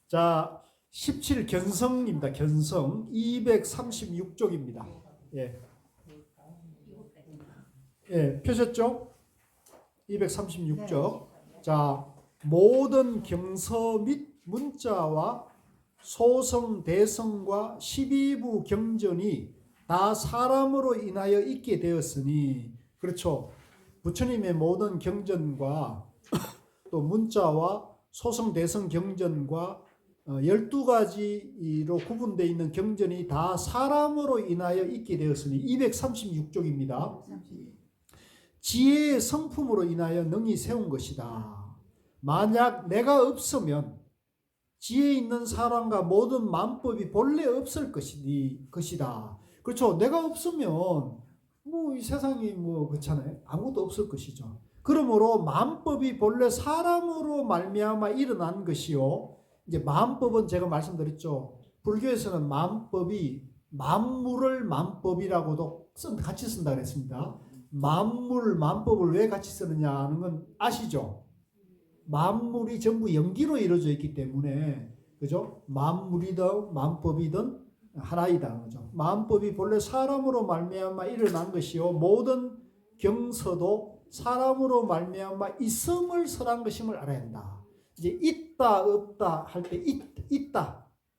자, 17 견성입니다. 견성 236쪽입니다. 예. 예, 펴셨죠? 236쪽. 자, 모든 경서 및 문자와 소성, 대성과 12부 경전이 다 사람으로 인하여 있게 되었으니, 그렇죠. 부처님의 모든 경전과 또 문자와 소성, 대성 경전과 12가지로 구분되어 있는 경전이 다 사람으로 인하여 있게 되었으니 236쪽입니다. 지혜의 성품으로 인하여 능히 세운 것이다. 만약 내가 없으면 지혜 있는 사람과 모든 만법이 본래 없을 것이다. 그렇죠. 내가 없으면 이 세상이 그렇잖아요. 아무것도 없을 것이죠. 그러므로 만법이 본래 사람으로 말미암아 일어난 것이요. 이제 만법은 제가 말씀드렸죠. 불교에서는 만법이 만물을 만법이라고도 같이 쓴다 그랬습니다. 만법을 왜 같이 쓰느냐 하는 건 아시죠? 만물이 전부 연기로 이루어져 있기 때문에, 그죠? 만물이든 만법이든 하나이다, 그죠? 만법이 본래 사람으로 말미암아 일어난 것이요, 모든 경서도 사람으로 말미암아 있음을 설한 것임을 알아야 한다. 이제 있다 없다 할 때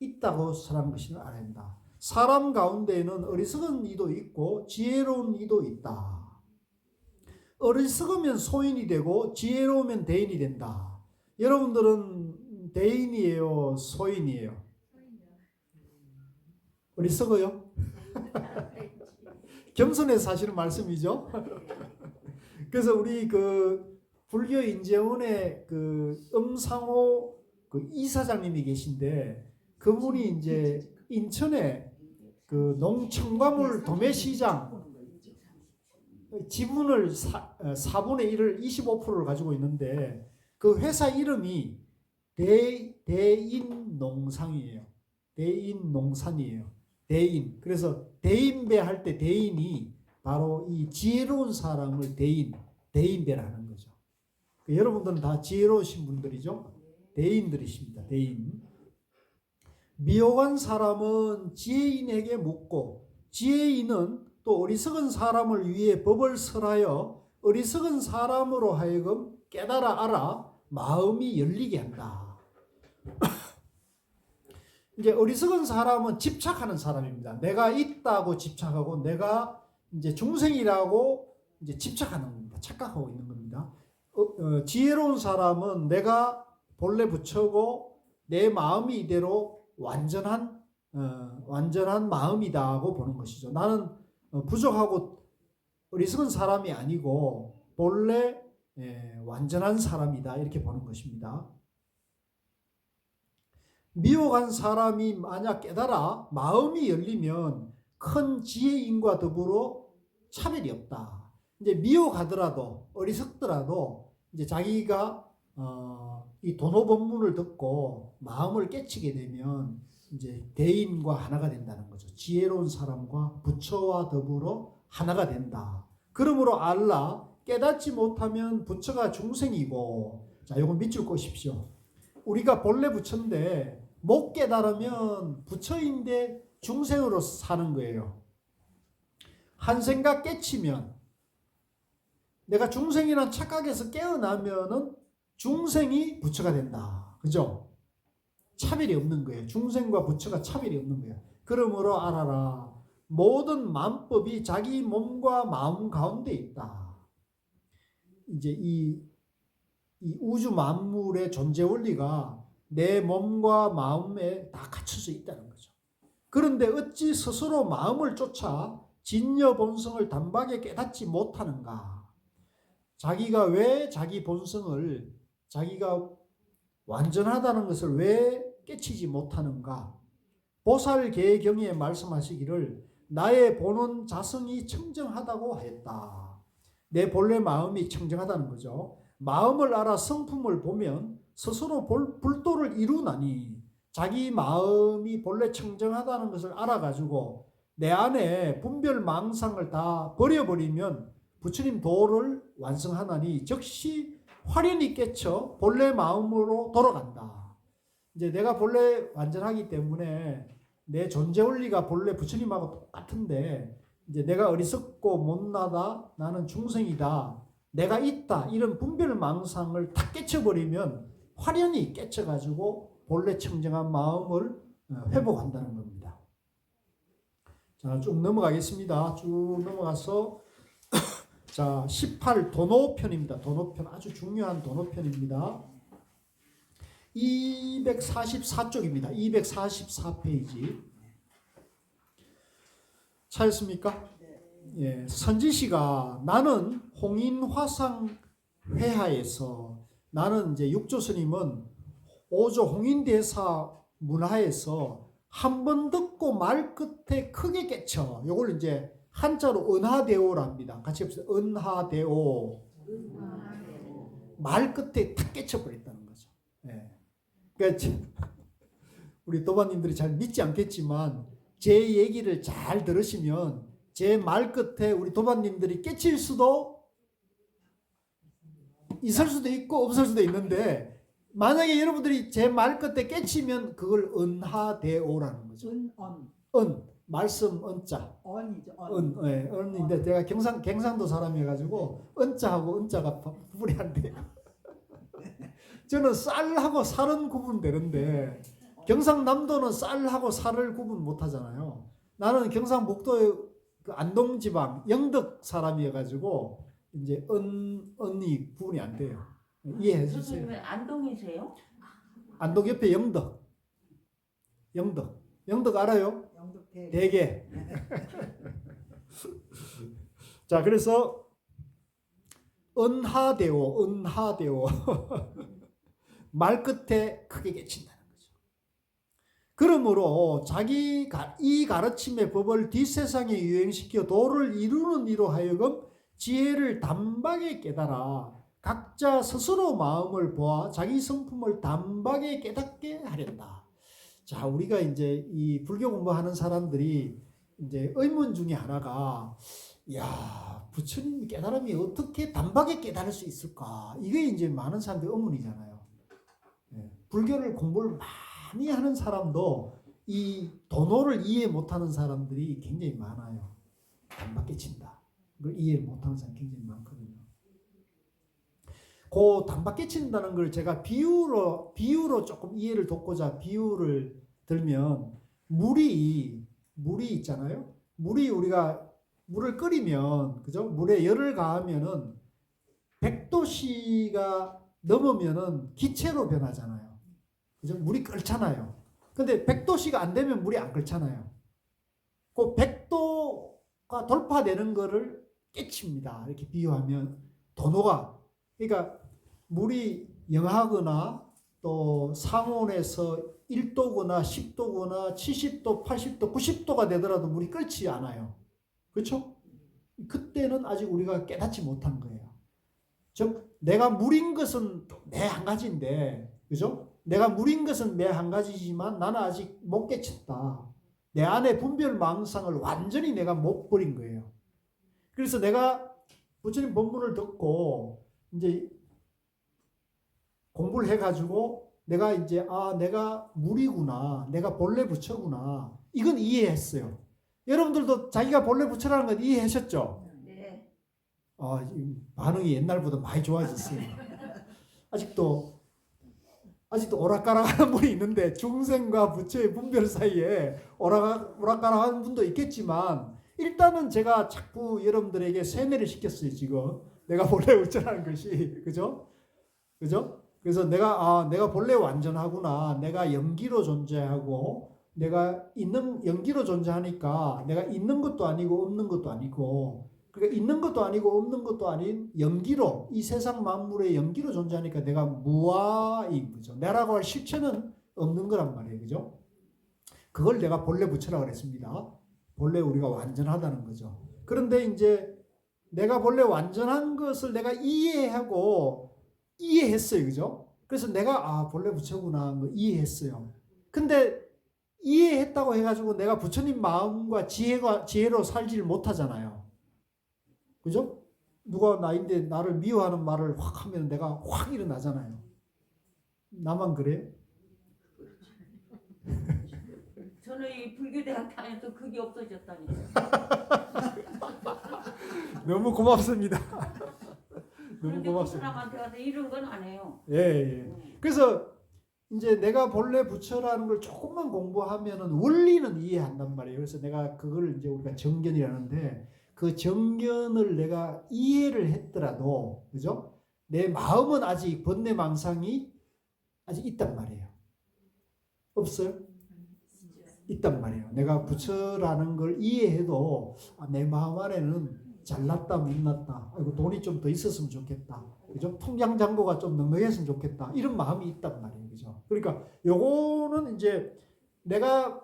있다고 설한 것임을 알아야 한다. 사람 가운데에는 어리석은 이도 있고 지혜로운 이도 있다. 어리석으면 소인이 되고 지혜로우면 대인이 된다. 여러분들은 대인이에요, 소인이에요? 어리석어요? 겸손해서 사시는 말씀이죠. 그래서 우리 불교 인재원의 음상호 이사장님이 계신데, 그분이 이제 인천에 농첨가물 도매시장 지분을 4분의 1을 25%를 가지고 있는데, 그 회사 이름이 대인농상이에요. 대인농산이에요. 대인. 그래서 대인배 할 때 대인이 바로 이 지혜로운 사람을 대인배라는 거죠. 여러분들은 다 지혜로우신 분들이죠. 대인들이십니다. 대인. 미혹한 사람은 지혜인에게 묻고, 지혜인은 또 어리석은 사람을 위해 법을 설하여 어리석은 사람으로 하여금 깨달아 알아 마음이 열리게 한다. 이제 어리석은 사람은 집착하는 사람입니다. 내가 있다고 집착하고 내가 이제 중생이라고 이제 집착하는 겁니다. 착각하고 있는 겁니다. 지혜로운 사람은 내가 본래 부처고 내 마음이 이대로 완전한 마음이다고 보는 것이죠. 나는 부족하고 어리석은 사람이 아니고 본래 완전한 사람이다, 이렇게 보는 것입니다. 미혹한 사람이 만약 깨달아 마음이 열리면 큰 지혜인과 더불어 차별이 없다. 이제 미혹하더라도 어리석더라도 이제 자기가 이 도노법문을 듣고 마음을 깨치게 되면 이제 대인과 하나가 된다는 거죠. 지혜로운 사람과 부처와 더불어 하나가 된다. 그러므로 알라, 깨닫지 못하면 부처가 중생이고, 자, 이거 밑줄 그으십시오. 우리가 본래 부처인데 못 깨달으면 부처인데 중생으로 사는 거예요. 한 생각 깨치면, 내가 중생이라는 착각에서 깨어나면은 중생이 부처가 된다. 그죠? 차별이 없는 거예요. 중생과 부처가 차별이 없는 거예요. 그러므로 알아라. 모든 만법이 자기 몸과 마음 가운데 있다. 이제 이 우주 만물의 존재 원리가 내 몸과 마음에 다 갖춰져 있다는 거죠. 그런데 어찌 스스로 마음을 쫓아 진여 본성을 단박에 깨닫지 못하는가? 자기가 왜 자기 본성을, 자기가 완전하다는 것을 왜 깨치지 못하는가? 보살계경에 말씀하시기를 나의 보는 자성이 청정하다고 하였다. 내 본래 마음이 청정하다는 거죠. 마음을 알아 성품을 보면 스스로 불도를 이루나니, 자기 마음이 본래 청정하다는 것을 알아가지고 내 안에 분별 망상을 다 버려버리면 부처님 도를 완성하나니 즉시 화련히 깨쳐 본래 마음으로 돌아간다. 이제 내가 본래 완전하기 때문에 내 존재 원리가 본래 부처님하고 똑같은데 이제 내가 어리석고 못나다, 나는 중생이다, 내가 있다, 이런 분별망상을 탁 깨쳐버리면 화련히 깨쳐가지고 본래 청정한 마음을 회복한다는 겁니다. 자, 쭉 넘어가겠습니다. 쭉 넘어가서 자, 18 도노편입니다. 도노편, 아주 중요한 도노편입니다. 244쪽입니다. 244페이지. 찾았습니까? 예, 선지시가 나는 홍인화상 회하에서, 나는 이제 육조 스님은 오조 홍인대사 문화에서 한 번 듣고 말 끝에 크게 깨쳐. 요걸 이제 한자로 은하대오랍니다. 같이 해보세요. 은하대오. 말 끝에 탁 깨쳐버렸다는 거죠. 예. 그러니까 우리 도반님들이 잘 믿지 않겠지만 제 얘기를 잘 들으시면 제 말 끝에 우리 도반님들이 깨칠 수도 있을 수도 있고 없을 수도 있는데, 만약에 여러분들이 제 말 끝에 깨치면 그걸 은하대오라는 거죠. 말씀 은자. 언이죠. 예, 은인데 제가 경상도 사람이어가지고 은자하고 은자가 구분이 안 돼요. 저는 쌀하고 살은 구분되는데 경상남도는 쌀하고 살을 구분 못하잖아요. 나는 경상북도의 그 안동지방 영덕 사람이어가지고 이제 은이 구분이 안 돼요. 이해해 주세요. 선생님 안동이세요? 안동 옆에 영덕 알아요? 영덕 대게. 자, 그래서 은하대오 말 끝에 크게 깨친다는 거죠. 그러므로 자기가 이 가르침의 법을 뒷세상에 유행시켜 도를 이루는 이로 하여금 지혜를 단박에 깨달아 각자 스스로 마음을 보아 자기 성품을 단박에 깨닫게 하련다. 자, 우리가 이제 이 불교 공부하는 사람들이 이제 의문 중에 하나가, 야, 부처님 깨달음이 어떻게 단박에 깨달을 수 있을까? 이게 이제 많은 사람들의 의문이잖아요. 예, 불교를 공부를 많이 하는 사람도 이 도노를 이해 못하는 사람들이 굉장히 많아요. 단박에 친다. 그걸 이해 못하는 사람이 굉장히 많거든요. 그 단박에 친다는 걸 제가 비유로 조금 이해를 돕고자 비유를 들면, 물이 있잖아요. 우리가 물을 끓이면, 그죠? 물에 열을 가하면은 100도씨가 넘으면은 기체로 변하잖아요. 그죠? 물이 끓잖아요. 근데 100도씨가 안 되면 물이 안 끓잖아요. 그 100도가 돌파되는 거를 깨칩니다. 이렇게 비유하면 도노가, 그러니까 물이 영하거나 또 상온에서 1도거나 10도거나 70도, 80도, 90도가 되더라도 물이 끓지 않아요. 그렇죠? 그때는 아직 우리가 깨닫지 못한 거예요. 즉 내가 물인 것은 매 한 가지인데, 그죠? 내가 물인 것은 매 한 가지지만 나는 아직 못 깨쳤다. 내 안에 분별망상을 완전히 내가 못 버린 거예요. 그래서 내가 부처님 법문을 듣고 이제 공부를 해가지고 내가 이제 내가 물이구나, 내가 본래 부처구나, 이건 이해했어요. 여러분들도 자기가 본래 부처라는 건 이해하셨죠? 네. 반응이 옛날보다 많이 좋아졌어요. 아직도 오락가락하는 분이 있는데, 중생과 부처의 분별 사이에 오락가락하는 분도 있겠지만, 일단은 제가 자꾸 여러분들에게 세뇌를 시켰어요. 지금 내가 본래 부처라는 것이, 그죠? 그래서 내가 본래 완전하구나, 내가 영기로 존재하고, 내가 영기로 존재하니까 내가 있는 것도 아니고 없는 것도 아니고, 그러니까 있는 것도 아니고 없는 것도 아닌 영기로, 이 세상 만물의 영기로 존재하니까 내가 무아인 거죠. 내라고 할 실체는 없는 거란 말이에요. 그죠? 그걸 내가 본래 부처라고 그랬습니다. 본래 우리가 완전하다는 거죠. 그런데 이제 내가 본래 완전한 것을 내가 이해했어요. 그죠? 그래서 내가 본래 부처구나 이해했어요. 근데 이해했다고 해가지고 내가 부처님 마음과 지혜로 살지를 못하잖아요. 그죠? 누가 나인데 나를 미워하는 말을 확 하면 내가 확 일어나잖아요. 나만 그래요? 저는 이 불교대학 다녀서 그게 없어졌다니까. 너무 고맙습니다. 너무 그런데 그 고맙습니다. 사람한테 가서 이런 건 안 해요. 예, 예. 그래서 이제 내가 본래 부처라는 걸 조금만 공부하면은 원리는 이해한단 말이에요. 그래서 내가 그걸 이제 우리가 정견이라는데 그 정견을 내가 이해를 했더라도, 그죠? 내 마음은 아직 번뇌망상이 아직 있단 말이에요. 없어요? 있단 말이에요. 내가 부처라는 걸 이해해도 내 마음 안에는 잘났다 못났다. 아이고 돈이 좀 더 있었으면 좋겠다. 그죠? 통장 잔고가 좀 넉넉했으면 좋겠다. 이런 마음이 있단 말이에요. 그죠? 그러니까 요거는 이제 내가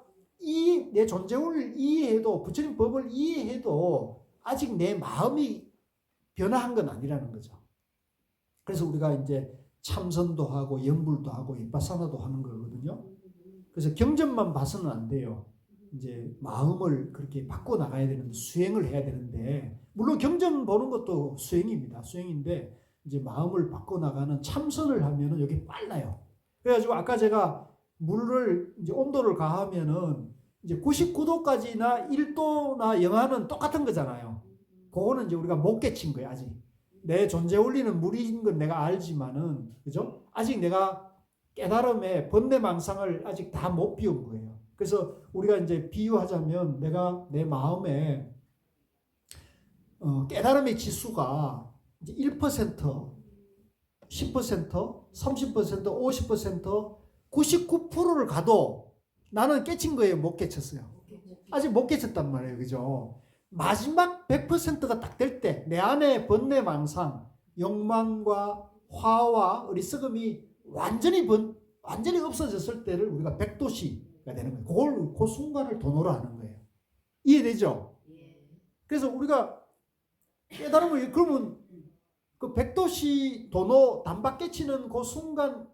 내 존재를 이해해도 부처님 법을 이해해도 아직 내 마음이 변화한 건 아니라는 거죠. 그래서 우리가 이제 참선도 하고 염불도 하고 윗바사나도 하는 거거든요. 그래서 경전만 봐서는 안 돼요. 이제 마음을 그렇게 바꿔 나가야 되는데 수행을 해야 되는데 물론 경전 보는 것도 수행입니다. 수행인데 이제 마음을 바꿔 나가는 참선을 하면은 여기 빨라요. 그래가지고 아까 제가 물을 이제 온도를 가하면은 이제 99도까지나 1도나 영하는 똑같은 거잖아요. 그거는 이제 우리가 못 깨친 거예요. 아직 내 존재 원리는 물인 건 내가 알지만은 그죠? 아직 내가 깨달음의 번뇌망상을 아직 다 못 비운 거예요. 그래서 우리가 이제 비유하자면 내가 내 마음에 깨달음의 지수가 이제 1%, 10%, 30%, 50%, 99%를 가도 나는 깨친 거예요. 못 깨쳤어요. 아직 못 깨쳤단 말이에요. 그죠? 마지막 100%가 딱 될 때 내 안에 번뇌망상, 욕망과 화와 어리석음이 완전히 없어졌을 때를 우리가 백도시가 되는 거예요. 그 순간을 도노라 하는 거예요. 이해되죠? 그래서 우리가 깨달음을 그러면 그 백도시 도노 단박 깨치는 그 순간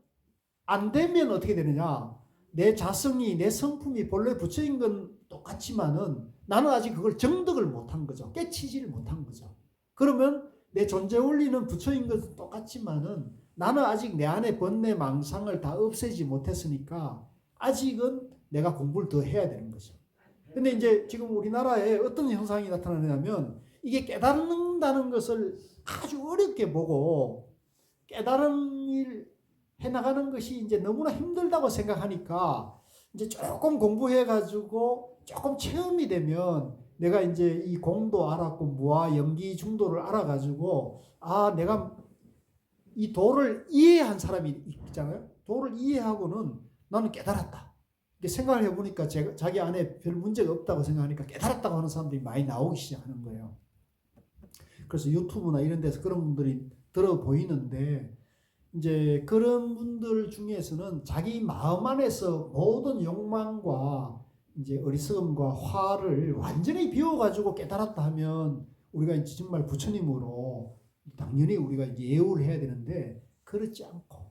안 되면 어떻게 되느냐? 내 자성이 내 성품이 본래 부처인 건 똑같지만은 나는 아직 그걸 정득을 못한 거죠. 깨치지를 못한 거죠. 그러면 내 존재 원리는 부처인 것은 똑같지만은 나는 아직 내 안에 번뇌 망상을 다 없애지 못했으니까 아직은 내가 공부를 더 해야 되는 거죠. 근데 이제 지금 우리나라에 어떤 현상이 나타나냐면 이게 깨닫는다는 것을 아주 어렵게 보고 깨달음을 해나가는 것이 이제 너무나 힘들다고 생각하니까 이제 조금 공부해가지고 조금 체험이 되면 내가 이제 이 공도 알았고 무아 연기 중도를 알아가지고 내가 이 도를 이해한 사람이 있잖아요. 도를 이해하고는 나는 깨달았다. 이렇게 생각을 해보니까 자기 안에 별 문제가 없다고 생각하니까 깨달았다고 하는 사람들이 많이 나오기 시작하는 거예요. 그래서 유튜브나 이런 데서 그런 분들이 들어 보이는데 이제 그런 분들 중에서는 자기 마음 안에서 모든 욕망과 이제 어리석음과 화를 완전히 비워가지고 깨달았다 하면 우리가 이제 정말 부처님으로 당연히 우리가 이제 예우를 해야 되는데 그렇지 않고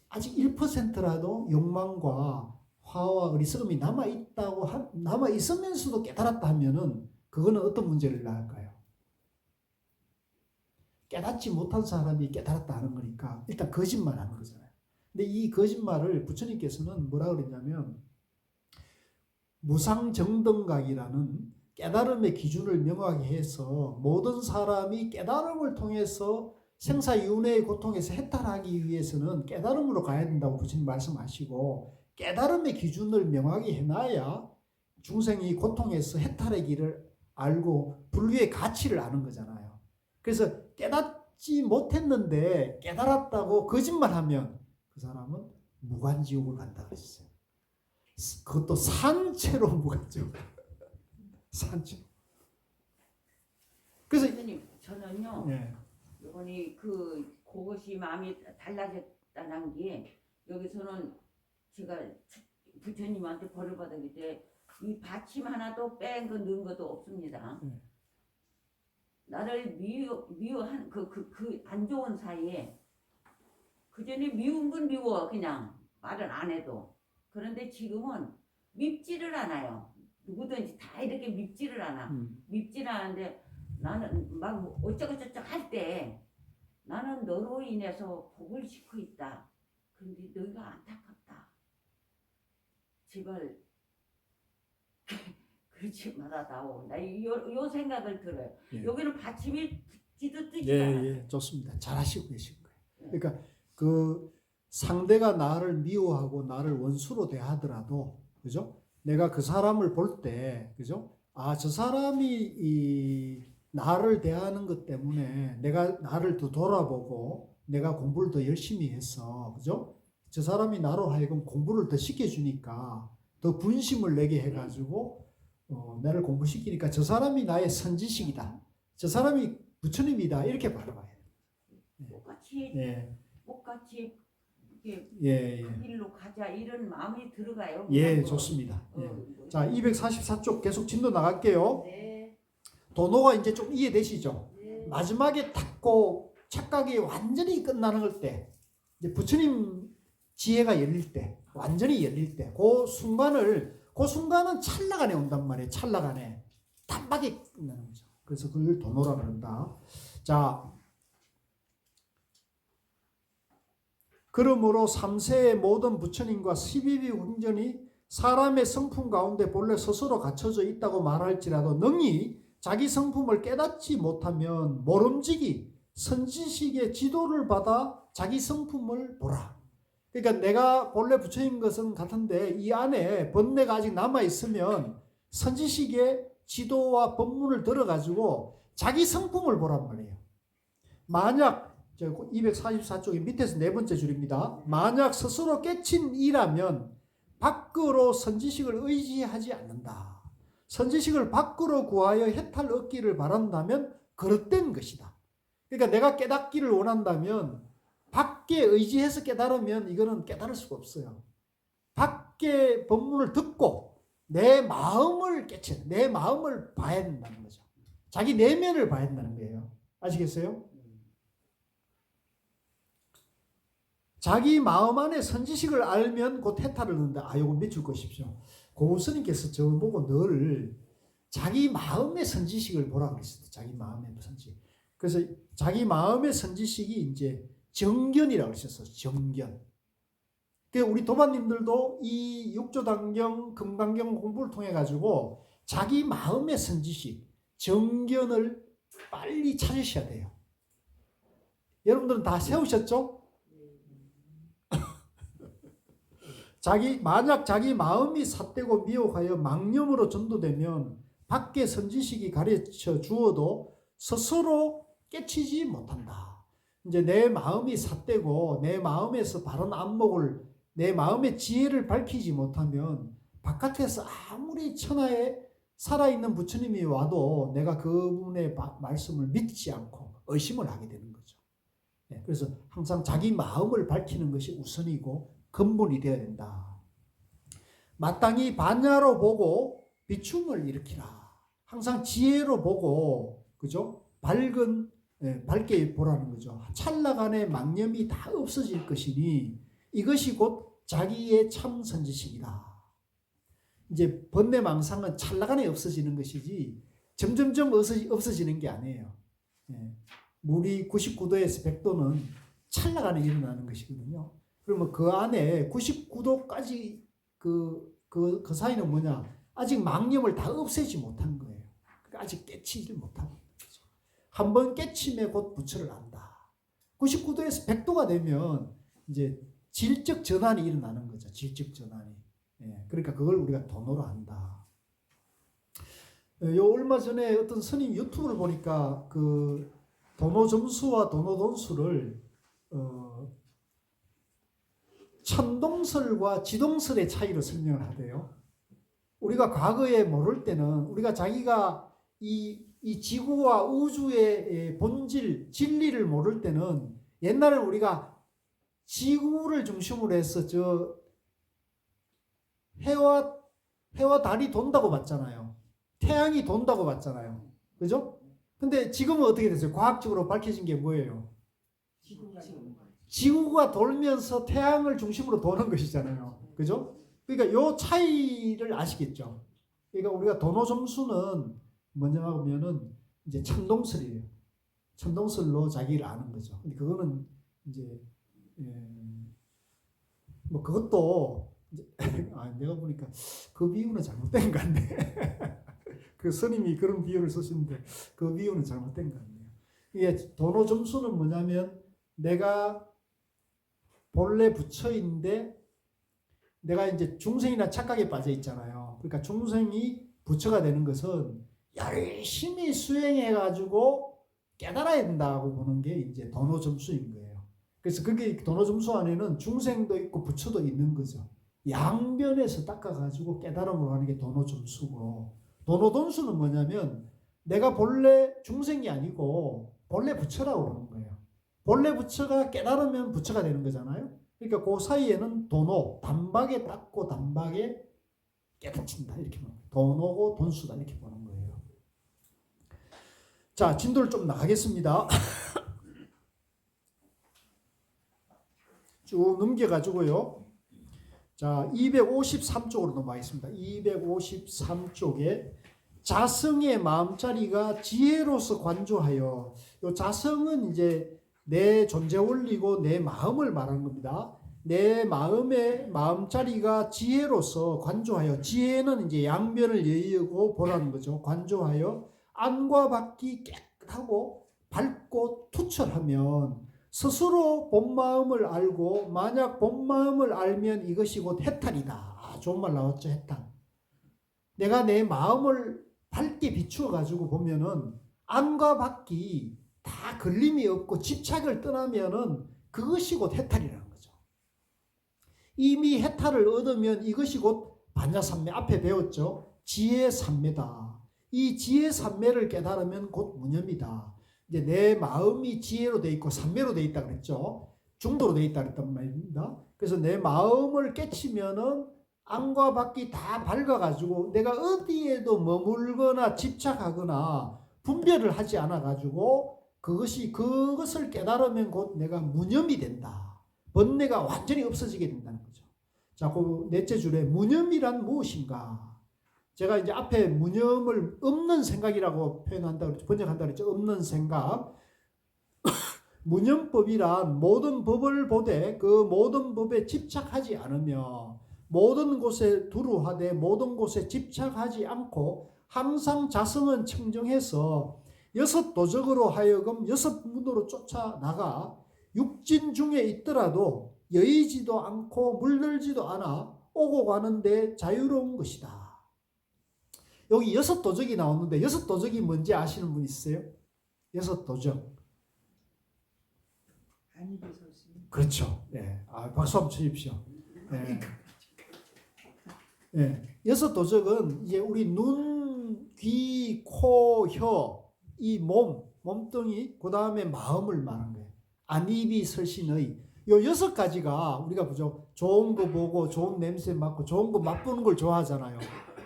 아직 1%라도 욕망과 화와 어리석음이 남아 있으면서도 깨달았다 하면은 그거는 어떤 문제를 낳을까요? 깨닫지 못한 사람이 깨달았다 하는 거니까 일단 거짓말하는 거잖아요. 근데 이 거짓말을 부처님께서는 뭐라 그랬냐면 무상정등각이라는 깨달음의 기준을 명확히 해서 모든 사람이 깨달음을 통해서 생사윤회의 고통에서 해탈하기 위해서는 깨달음으로 가야 된다고 부처님 말씀하시고 깨달음의 기준을 명확히 해놔야 중생이 고통에서 해탈의 길을 알고 불교의 가치를 아는 거잖아요. 그래서 깨닫지 못했는데 깨달았다고 거짓말하면 그 사람은 무간지옥을 간다 그랬어요. 그것도 산채로 무간지옥. 산채. 그래서 선생님 저는요. 이번에 그것이 마음이 달라졌다는 게 여기서는 제가 부처님한테 벌을 받았기 때문에 이 받침 하나도 뺀 거 넣은 것도 없습니다. 나를 미워한 그 안 좋은 사이에 그 전에 미운 건 미워 그냥 말을 안 해도 그런데 지금은 밉지를 않아요. 누구든지 다 이렇게 밉지를 않아. 밉지를 않은데 나는 막 어쩌고저쩌고 할 때 나는 너로 인해서 복을 싣고 있다. 그런데 너희가 안타깝다. 집을 그 집마다 나오. 나요 생각을 들어요. 예. 여기는 받침이 붙지도 뜻이 예, 않아요. 예, 좋습니다. 잘하시고 계신 거예요. 네. 그러니까 그 상대가 나를 미워하고 나를 원수로 대하더라도, 그죠? 내가 그 사람을 볼 때, 그죠? 아, 저 사람이 이 나를 대하는 것 때문에 내가 나를 더 돌아보고 내가 공부를 더 열심히 했어, 그죠? 저 사람이 나로 하여금 공부를 더 시켜주니까 더 분심을 내게 해가지고 나를 공부시키니까 저 사람이 나의 선지식이다. 저 사람이 부처님이다. 이렇게 바라봐야 돼요. 똑같이 예, 이렇게 예, 예. 그 일로 가자 이런 마음이 들어가요. 예, 뭐, 좋습니다. 예. 뭐, 자, 244쪽 계속 진도 나갈게요. 네. 도노가 이제 좀 이해되시죠? 네. 마지막에 탁고 착각이 완전히 끝나는 때, 이제 부처님 지혜가 열릴 때, 완전히 열릴 때, 그 순간은 찰나간에 온단 말이에요. 찰나간에. 단박에 끝나는 거죠. 그래서 그걸 도노라 그런다. 자, 그러므로 3세의 모든 부처님과 12비 운전이 사람의 성품 가운데 본래 스스로 갖춰져 있다고 말할지라도 능히 자기 성품을 깨닫지 못하면 모름지기 선지식의 지도를 받아 자기 성품을 보라. 그러니까 내가 본래 부처인 것은 같은데 이 안에 번뇌가 아직 남아있으면 선지식의 지도와 법문을 들어가지고 자기 성품을 보란 말이에요. 만약 244쪽의 밑에서 네 번째 줄입니다. 만약 스스로 깨친 이라면 밖으로 선지식을 의지하지 않는다. 선지식을 밖으로 구하여 해탈 얻기를 바란다면 그릇된 것이다. 그러니까 내가 깨닫기를 원한다면 밖에 의지해서 깨달으면 이거는 깨달을 수가 없어요. 밖에 법문을 듣고 내 마음을 깨쳐, 내 마음을 봐야 된다는 거죠. 자기 내면을 봐야 된다는 거예요. 아시겠어요? 자기 마음 안에 선지식을 알면 곧 해탈을 얻는다. 아, 요거 밑줄 것입시오. 고스님께서 저보고 늘 자기 마음의 선지식을 보라고 그랬어요. 자기 마음의 선지식. 그래서 자기 마음의 선지식이 이제 정견이라고 그러셨어요. 정견. 그러니까 우리 도반님들도 이 육조단경, 금강경 공부를 통해 가지고 자기 마음의 선지식, 정견을 빨리 찾으셔야 돼요. 여러분들은 다 세우셨죠? 만약 자기 마음이 삿되고 미혹하여 망념으로 전도되면 밖에 선지식이 가르쳐 주어도 스스로 깨치지 못한다. 이제 내 마음이 삿되고 내 마음에서 바른 안목을, 내 마음의 지혜를 밝히지 못하면 바깥에서 아무리 천하에 살아있는 부처님이 와도 내가 그분의 말씀을 믿지 않고 의심을 하게 되는 거죠. 그래서 항상 자기 마음을 밝히는 것이 우선이고 근본이 되어야 된다. 마땅히 반야로 보고 비춤을 일으키라. 항상 지혜로 보고, 그죠? 밝게 보라는 거죠. 찰나간의 망념이 다 없어질 것이니 이것이 곧 자기의 참 선지식이다. 이제 번뇌망상은 찰나간에 없어지는 것이지 점점점 없어지는 게 아니에요. 물이 99도에서 100도는 찰나간에 일어나는 것이거든요. 그러면 그 안에 99도까지 그 사이는 뭐냐? 아직 망념을 다 없애지 못한 거예요. 그러니까 아직 깨치질 못하고 있죠. 한번 깨치면 곧 부처를 안다. 99도에서 100도가 되면 이제 질적 전환이 일어나는 거죠. 질적 전환이. 그러니까 그걸 우리가 도노로 한다. 요 얼마 전에 어떤 스님 유튜브를 보니까 그 도노 점수와 도노 돈수를 천동설과 지동설의 차이로 설명을 하대요. 우리가 과거에 모를 때는 우리가 자기가 이 지구와 우주의 본질, 진리를 모를 때는 옛날에 우리가 지구를 중심으로 해서 저 해와 달이 돈다고 봤잖아요. 태양이 돈다고 봤잖아요. 그죠? 근데 지금은 어떻게 됐어요? 과학적으로 밝혀진 게 뭐예요? 지구가 돌면서 태양을 중심으로 도는 것이잖아요. 그죠? 그러니까 요 차이를 아시겠죠? 그러니까 우리가 도노 점수는 뭐냐면은 이제 천동설이에요. 천동설로 자기를 아는 거죠. 근데 그거는 이제 뭐 그것도 내가 보니까 그 비유는 잘못된 것 같네. 그 스님이 그런 비유를 쓰시는데 그 비유는 잘못된 것 같네요. 이게 도노 점수는 뭐냐면 내가 본래 부처인데 내가 이제 중생이나 착각에 빠져 있잖아요. 그러니까 중생이 부처가 되는 것은 열심히 수행해 가지고 깨달아야 된다고 보는 게 이제 도노 점수인 거예요. 그래서 그게 도노 점수 안에는 중생도 있고 부처도 있는 거죠. 양변에서 닦아 가지고 깨달음으로 하는 게 도노 점수고, 도노 돈수는 뭐냐면 내가 본래 중생이 아니고 본래 부처라고 보는 거예요. 본래 부처가 깨달으면 부처가 되는 거잖아요. 그러니까 그 사이에는 도노, 단박에 닦고 단박에 깨닫힌다 이렇게 보는 거예요. 도노고 돈수다 이렇게 보는 거예요. 자, 진도를 좀 나가겠습니다. 쭉 넘겨가지고요. 자, 253쪽으로 넘어가겠습니다. 253쪽에 자성의 마음자리가 지혜로서 관조하여, 이 자성은 이제 내 존재 원리고 내 마음을 말하는 겁니다. 내 마음의 마음자리가 지혜로서 관조하여, 지혜는 이제 양변을 여의고 보라는 거죠. 관조하여 안과 밖이 깨끗하고 밝고 투철하면 스스로 본 마음을 알고, 만약 본 마음을 알면 이것이 곧 해탈이다. 아, 좋은 말 나왔죠. 해탈. 내가 내 마음을 밝게 비추어 가지고 보면은 안과 밖이 다 걸림이 없고 집착을 떠나면은 그것이 곧 해탈이라는 거죠. 이미 해탈을 얻으면 이것이 곧 반야삼매, 앞에 배웠죠. 지혜삼매다. 이 지혜삼매를 깨달으면 곧 무념이다. 이제 내 마음이 지혜로 돼 있고 삼매로 돼 있다 그랬죠. 중도로 돼 있다 그랬단 말입니다. 그래서 내 마음을 깨치면은 안과 밖이 다 밝아가지고 내가 어디에도 머물거나 집착하거나 분별을 하지 않아가지고 그것을 깨달으면 곧 내가 무념이 된다. 번뇌가 완전히 없어지게 된다는 거죠. 자, 그 넷째 줄에 무념이란 무엇인가? 제가 이제 앞에 무념을 없는 생각이라고 표현한다고 그랬죠. 번역한다고 그랬죠. 없는 생각. 무념법이란 모든 법을 보되 그 모든 법에 집착하지 않으며 모든 곳에 두루하되 모든 곳에 집착하지 않고 항상 자성은 청정해서 여섯 도적으로 하여금 여섯 문으로 쫓아나가 육진 중에 있더라도 여의지도 않고 물들지도 않아 오고 가는데 자유로운 것이다. 여기 여섯 도적이 나오는데 여섯 도적이 뭔지 아시는 분 있어요? 여섯 도적. 그렇죠. 네. 박수 한번 쳐주십시오. 네. 네. 여섯 도적은 이제 우리 눈, 귀, 코, 혀, 이 몸뚱이, 그 다음에 마음을 말한 거예요. 안입이 설신의. 요 여섯 가지가 우리가 보죠. 좋은 거 보고 좋은 냄새 맡고 좋은 거 맛보는 걸 좋아하잖아요.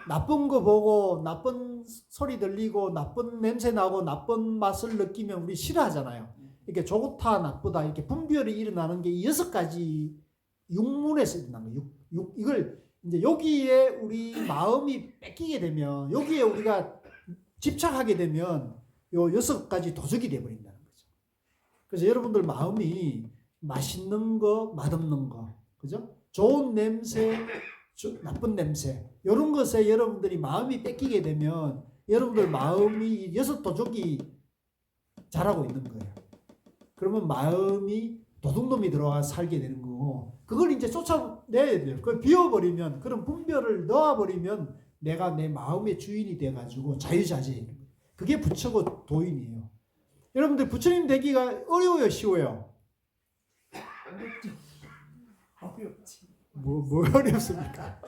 나쁜 거 보고 나쁜 소리 들리고 나쁜 냄새 나고 나쁜 맛을 느끼면 우리 싫어하잖아요. 이렇게 좋다 나쁘다 이렇게 분별이 일어나는 게 이 여섯 가지 육문에서 일어나는 거예요. 이걸 이제 여기에 우리 마음이 뺏기게 되면, 여기에 우리가 집착하게 되면 요 여섯 가지 도적이 되어버린다는 거죠. 그래서 여러분들 마음이 맛있는 거, 맛없는 거, 그죠? 좋은 냄새, 나쁜 냄새, 이런 것에 여러분들이 마음이 뺏기게 되면 여러분들 마음이 여섯 도적이 자라고 있는 거예요. 그러면 마음이 도둑놈이 들어와 살게 되는 거고, 그걸 이제 쫓아내야 돼요. 그걸 비워버리면, 그런 분별을 넣어버리면 내가 내 마음의 주인이 돼가지고 자유자재해요. 그게 부처고 도인이에요. 여러분들 부처님 되기가 어려워요, 쉬워요? 어렵지. 뭐 어렵습니까?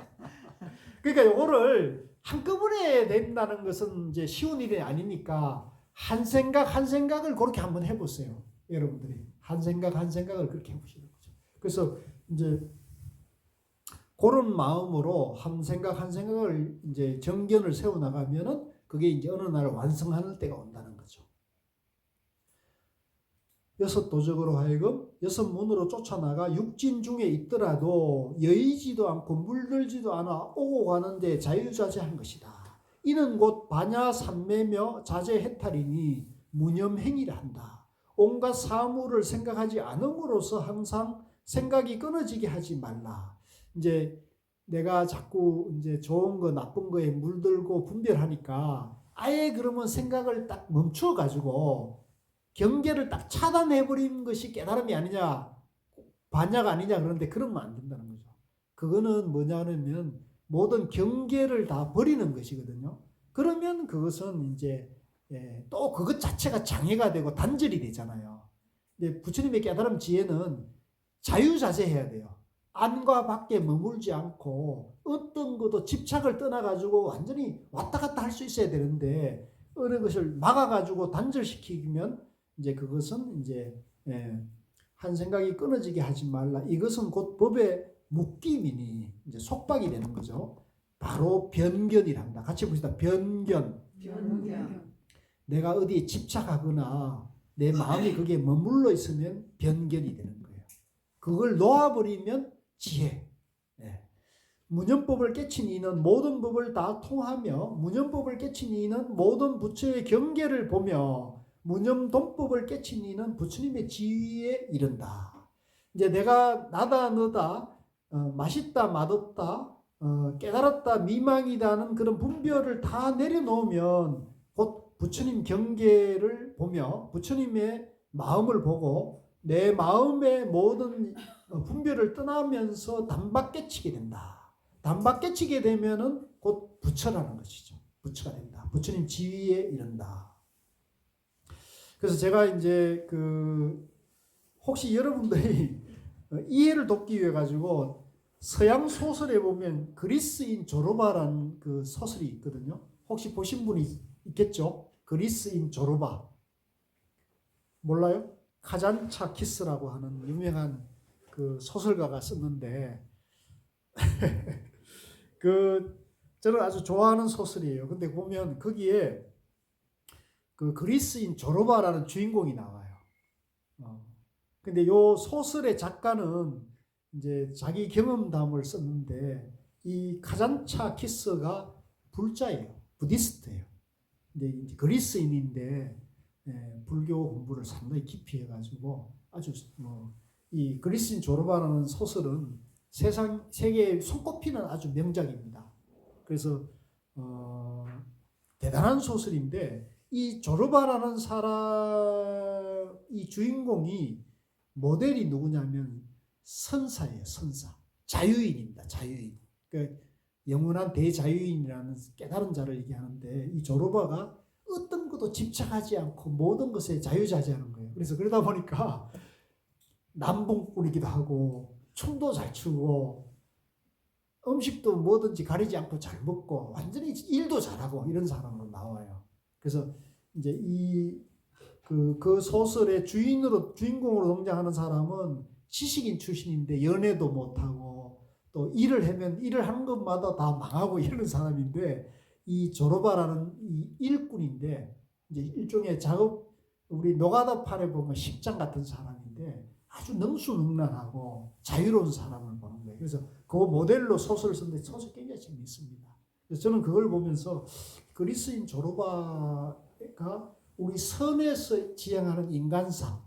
그러니까 요거를 한꺼번에 된다는 것은 이제 쉬운 일이 아니니까 한 생각을 그렇게 한번 해보세요. 여러분들이 한 생각을 그렇게 해보시는 거죠. 그래서 이제 그런 마음으로 한 생각을 이제 정견을 세워 나가면은 그게 이제 어느 날 완성하는 때가 온다는 거죠. 여섯 도적으로 하여금 여섯 문으로 쫓아나가 육진 중에 있더라도 여의지도 않고 물들지도 않아 오고 가는데 자유자재한 것이다. 이는 곧 반야삼매며 자재해탈이니 무념행위라 한다. 온갖 사물을 생각하지 않음으로써 항상 생각이 끊어지게 하지 말라. 이제 내가 자꾸 이제 좋은 거 나쁜 거에 물들고 분별하니까 아예 그러면 생각을 딱 멈춰 가지고 경계를 딱 차단해 버린 것이 깨달음이 아니냐, 반야가 아니냐, 그런데 그러면 안 된다는 거죠. 그거는 뭐냐면 모든 경계를 다 버리는 것이거든요. 그러면 그것은 이제 또 그것 자체가 장애가 되고 단절이 되잖아요. 근데 부처님의 깨달음 지혜는 자유자재해야 돼요. 안과 밖에 머물지 않고 어떤 것도 집착을 떠나가지고 완전히 왔다 갔다 할 수 있어야 되는데 어느 것을 막아가지고 단절시키면 이제 그것은 이제 한 생각이 끊어지게 하지 말라. 이것은 곧 법의 묶임이니 이제 속박이 되는 거죠. 바로 변견이란다. 같이 봅시다. 변견. 내가 어디에 집착하거나 내 마음이 거기에 머물러 있으면 변견이 되는 거예요. 그걸 놓아버리면 지혜. 무념법을 깨친 이는 모든 법을 다 통하며 무념법을 깨친 이는 모든 부처의 경계를 보며 무념돈법을 깨친 이는 부처님의 지위에 이른다. 이제 내가 나다 너다, 맛있다 맛없다, 깨달았다 미망이다는 그런 분별을 다 내려놓으면 곧 부처님 경계를 보며 부처님의 마음을 보고 내 마음의 모든 분별을 떠나면서 단박 깨치게 된다. 단박 깨치게 되면은 곧 부처라는 것이죠. 부처가 된다. 부처님 지위에 이른다. 그래서 제가 이제 혹시 여러분들이 이해를 돕기 위해 가지고 서양 소설에 보면 그리스인 조르바라는 그 소설이 있거든요. 혹시 보신 분이 있겠죠? 그리스인 조르바. 몰라요? 카잔차 키스라고 하는 유명한 그 소설가가 썼는데 저는 아주 좋아하는 소설이에요. 근데 보면 거기에 그 그리스인 조르바라는 주인공이 나와요. 근데 요 소설의 작가는 이제 자기 경험담을 썼는데 이 카잔차 키스가 불자예요. 부디스트예요. 근데 이제 그리스인인데 불교 공부를 상당히 깊이 해가지고 아주 이 그리스인 조르바라는 소설은 세계에 손꼽히는 아주 명작입니다. 그래서 대단한 소설인데 이 조르바라는 사람, 이 주인공이 모델이 누구냐면 선사예요. 선사. 자유인입니다. 자유인. 그러니까 영원한 대자유인이라는 깨달은 자를 얘기하는데 이 조르바가 어떤 것도 집착하지 않고 모든 것에 자유자재하는 거예요. 그래서 그러다 보니까 남봉꾼이기도 하고 춤도 잘 추고 음식도 뭐든지 가리지 않고 잘 먹고 완전히 일도 잘하고 이런 사람으로 나와요. 그래서 이제 그 소설의 주인공으로 등장하는 사람은 지식인 출신인데 연애도 못하고 또 일을 하는 것마다 다 망하고 이러는 사람인데 이 조르바라는 이 일꾼인데 이제 일종의 우리 노가다판에 보면 식장 같은 사람인데 아주 능수능란하고 자유로운 사람을 보는 거예요. 그래서 그 모델로 소설을 썼는데 소설 굉장히 재미있습니다. 그래서 저는 그걸 보면서 그리스인 조르바가 우리 선에서 지향하는 인간상,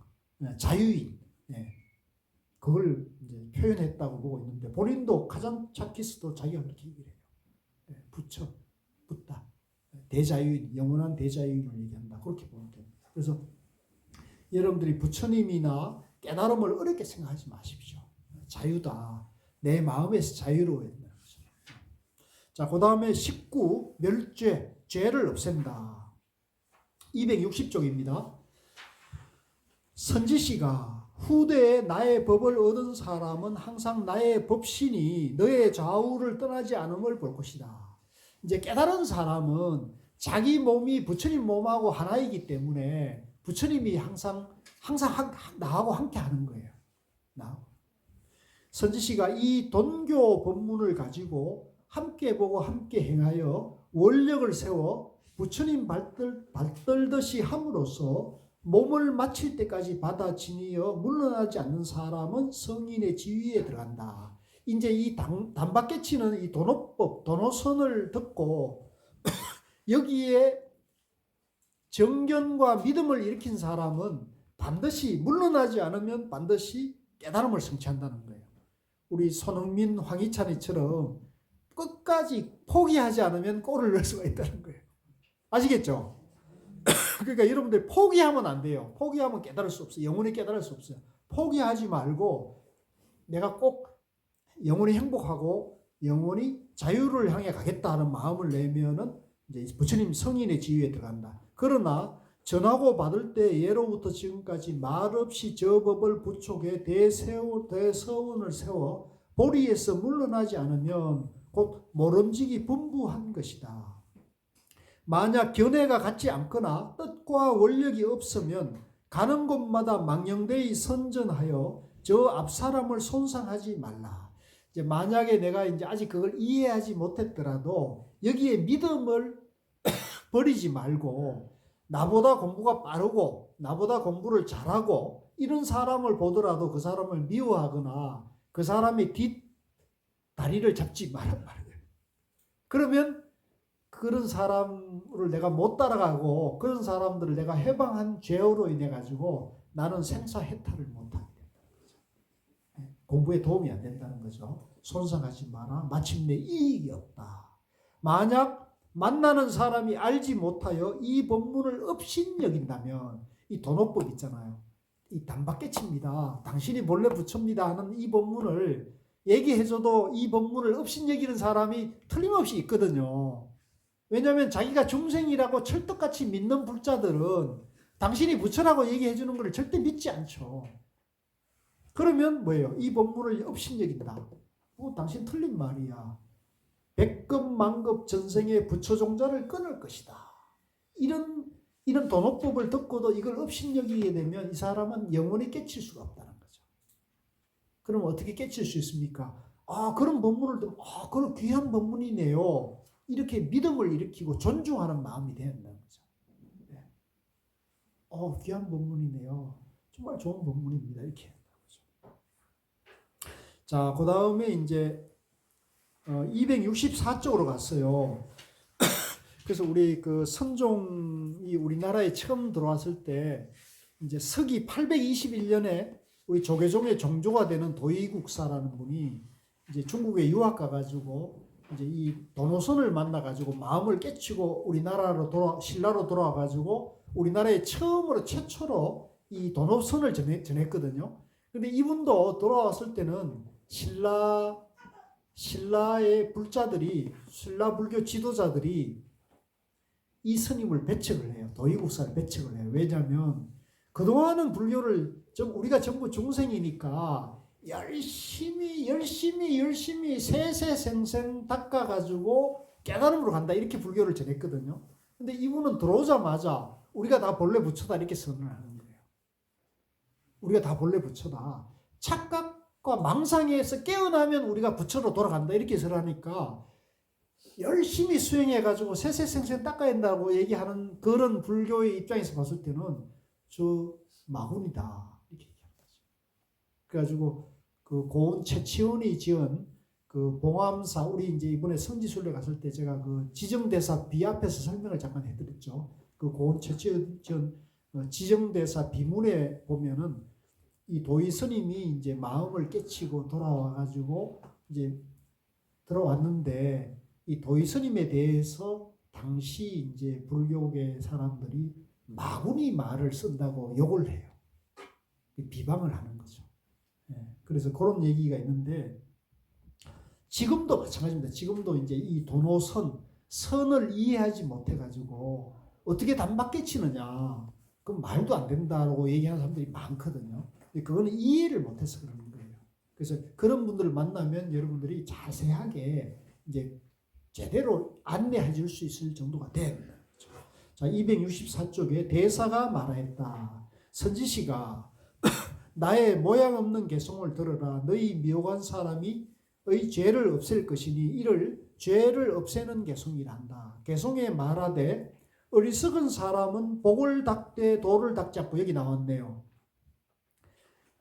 자유인, 그걸 이제 표현했다고 보고 있는데 본인도 카잔차키스도 자기가 그렇게 얘기를 해요. 부처, 붓다, 대자유인, 영원한 대자유인을 얘기한다. 그렇게 보면 됩니다. 그래서 여러분들이 부처님이나 깨달음을 어렵게 생각하지 마십시오. 자유다. 내 마음에서 자유로워야 된다는 거죠. 자, 그 다음에 19, 멸죄, 죄를 없앤다. 260쪽입니다. 선지시가 후대에 나의 법을 얻은 사람은 항상 나의 법신이 너의 좌우를 떠나지 않음을 볼 것이다. 이제 깨달은 사람은 자기 몸이 부처님 몸하고 하나이기 때문에 부처님이 항상 나하고 함께 하는 거예요. 선지시가 이 돈교 법문을 가지고 함께 보고 함께 행하여 원력을 세워 부처님 받들듯이 함으로써 몸을 마칠 때까지 받아 지니어 물러나지 않는 사람은 성인의 지위에 들어간다. 이제 이 단박 깨치는 이 도노법, 도노선을 듣고 여기에 정견과 믿음을 일으킨 사람은 반드시 물러나지 않으면 반드시 깨달음을 성취한다는 거예요. 우리 손흥민, 황희찬이처럼 끝까지 포기하지 않으면 골을 넣을 수가 있다는 거예요. 아시겠죠? 그러니까 여러분들 포기하면 안 돼요. 포기하면 깨달을 수 없어요. 영원히 깨달을 수 없어요. 포기하지 말고 내가 꼭 영원히 행복하고 영원히 자유를 향해 가겠다 하는 마음을 내면은 이제 부처님 성인의 지위에 들어간다. 그러나 전하고 받을 때 예로부터 지금까지 말없이 저 법을 부촉해 대서원을 세워 보리에서 물러나지 않으면 곧 모름지기 분부한 것이다. 만약 견해가 같지 않거나 뜻과 원력이 없으면 가는 곳마다 망령되이 선전하여 저 앞사람을 손상하지 말라. 이제 만약에 내가 이제 아직 그걸 이해하지 못했더라도 여기에 믿음을 버리지 말고 나보다 공부가 빠르고 나보다 공부를 잘하고 이런 사람을 보더라도 그 사람을 미워하거나 그 사람의 뒷다리를 잡지 말아야 돼요. 그러면 그런 사람을 내가 못 따라가고 그런 사람들을 내가 해방한 죄로 인해 가지고 나는 생사해탈을 못하게 된다는 거죠. 공부에 도움이 안 된다는 거죠. 손상하지 마라. 마침내 이익이 없다. 만약 만나는 사람이 알지 못하여 이 법문을 업신여긴다면 이 도노법 있잖아요. 이 단박깨치입니다. 당신이 본래 부처입니다 하는 이 법문을 얘기해줘도 이 법문을 업신여기는 사람이 틀림없이 있거든요. 왜냐하면 자기가 중생이라고 철떡같이 믿는 불자들은 당신이 부처라고 얘기해 주는 것을 절대 믿지 않죠. 그러면 뭐예요? 이 법문을 업신여긴다. 당신 틀린 말이야. 백급 만급 전생의 부처 종자를 끊을 것이다. 이런 도노법을 듣고도 이걸 업신여기게 되면 이 사람은 영원히 깨칠 수가 없다는 거죠. 그럼 어떻게 깨칠 수 있습니까? 그런 법문을 듣고 그런 귀한 법문이네요. 이렇게 믿음을 일으키고 존중하는 마음이 돼야 한다는 거죠. 네. 귀한 법문이네요. 정말 좋은 법문입니다. 이렇게 한다는 거죠. 자, 그 다음에 이제 264쪽으로 갔어요. 그래서 우리 그 선종이 우리나라에 처음 들어왔을 때 이제 서기 821년에 우리 조계종의 종조가 되는 도의국사라는 분이 이제 중국에 유학 가가지고 이제 이 도노선을 만나가지고 마음을 깨치고 우리나라로 신라로 돌아와가지고 우리나라에 최초로 이 도노선을 전했거든요. 근데 이분도 돌아왔을 때는 신라의 불자들이, 신라 불교 지도자들이 이 스님을 배척을 해요. 도의국사를 배척을 해요. 왜냐하면 그동안은 불교를 우리가 전부 중생이니까 열심히 세세생생 닦아가지고 깨달음으로 간다. 이렇게 불교를 전했거든요. 근데 이분은 들어오자마자 우리가 다 본래 부처다. 이렇게 선언을 하는 거예요. 우리가 다 본래 부처다. 착각과 망상에서 깨어나면 우리가 부처로 돌아간다. 이렇게 선언하니까 열심히 수행해가지고 세세생생 닦아야 한다고 얘기하는 그런 불교의 입장에서 봤을 때는 저 마훈이다. 이렇게 얘기하는 거죠. 그래가지고 그 고은 최치원이 지은 그 봉암사, 우리 이제 이번에 성지순례 갔을 때 제가 그 지정대사 비 앞에서 설명을 잠깐 해드렸죠. 그 고은 최치원 지은 지정대사 비문에 보면은 이 도의 스님이 이제 마음을 깨치고 돌아와가지고 이제 들어왔는데 이 도의 스님에 대해서 당시 이제 불교계 사람들이 마구니 말을 쓴다고 욕을 해요. 비방을 하는 거죠. 그래서 그런 얘기가 있는데 지금도 마찬가지입니다. 지금도 이제 이 선을 이해하지 못해가지고 어떻게 단박깨치느냐, 그건 말도 안 된다고 얘기하는 사람들이 많거든요. 그거는 이해를 못해서 그러는 거예요. 그래서 그런 분들을 만나면 여러분들이 자세하게 이제 제대로 안내해 줄 수 있을 정도가 됩니다. 자, 264쪽에 대사가 말하였다. 선지시가 나의 모양 없는 개송을 들으라. 너희 미혹한 사람이 의 죄를 없앨 것이니 이를 죄를 없애는 개송이라 한다. 개송에 말하되 어리석은 사람은 복을 닦되 도를 닦지 않고, 여기 나왔네요.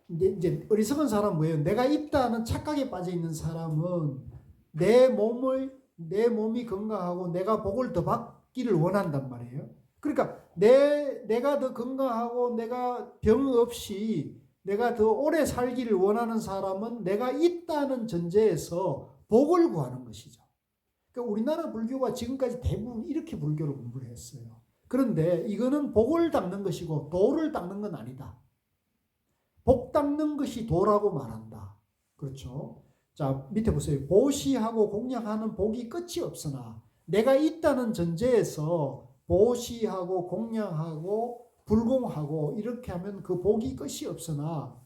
이제 어리석은 사람은 뭐예요? 내가 있다는 착각에 빠져 있는 사람은 내 몸이 건강하고 내가 복을 더 받기를 원한단 말이에요. 그러니까 내가 더 건강하고 내가 병 없이 내가 더 오래 살기를 원하는 사람은 내가 있다는 전제에서 복을 구하는 것이죠. 그러니까 우리나라 불교가 지금까지 대부분 이렇게 불교를 공부를 했어요. 그런데 이거는 복을 닦는 것이고 도를 닦는 건 아니다. 복 닦는 것이 도라고 말한다. 그렇죠? 자, 밑에 보세요. 보시하고 공양하는 복이 끝이 없으나 내가 있다는 전제에서 보시하고 공양하고 불공하고 이렇게 하면 그 복이 끝이 없으나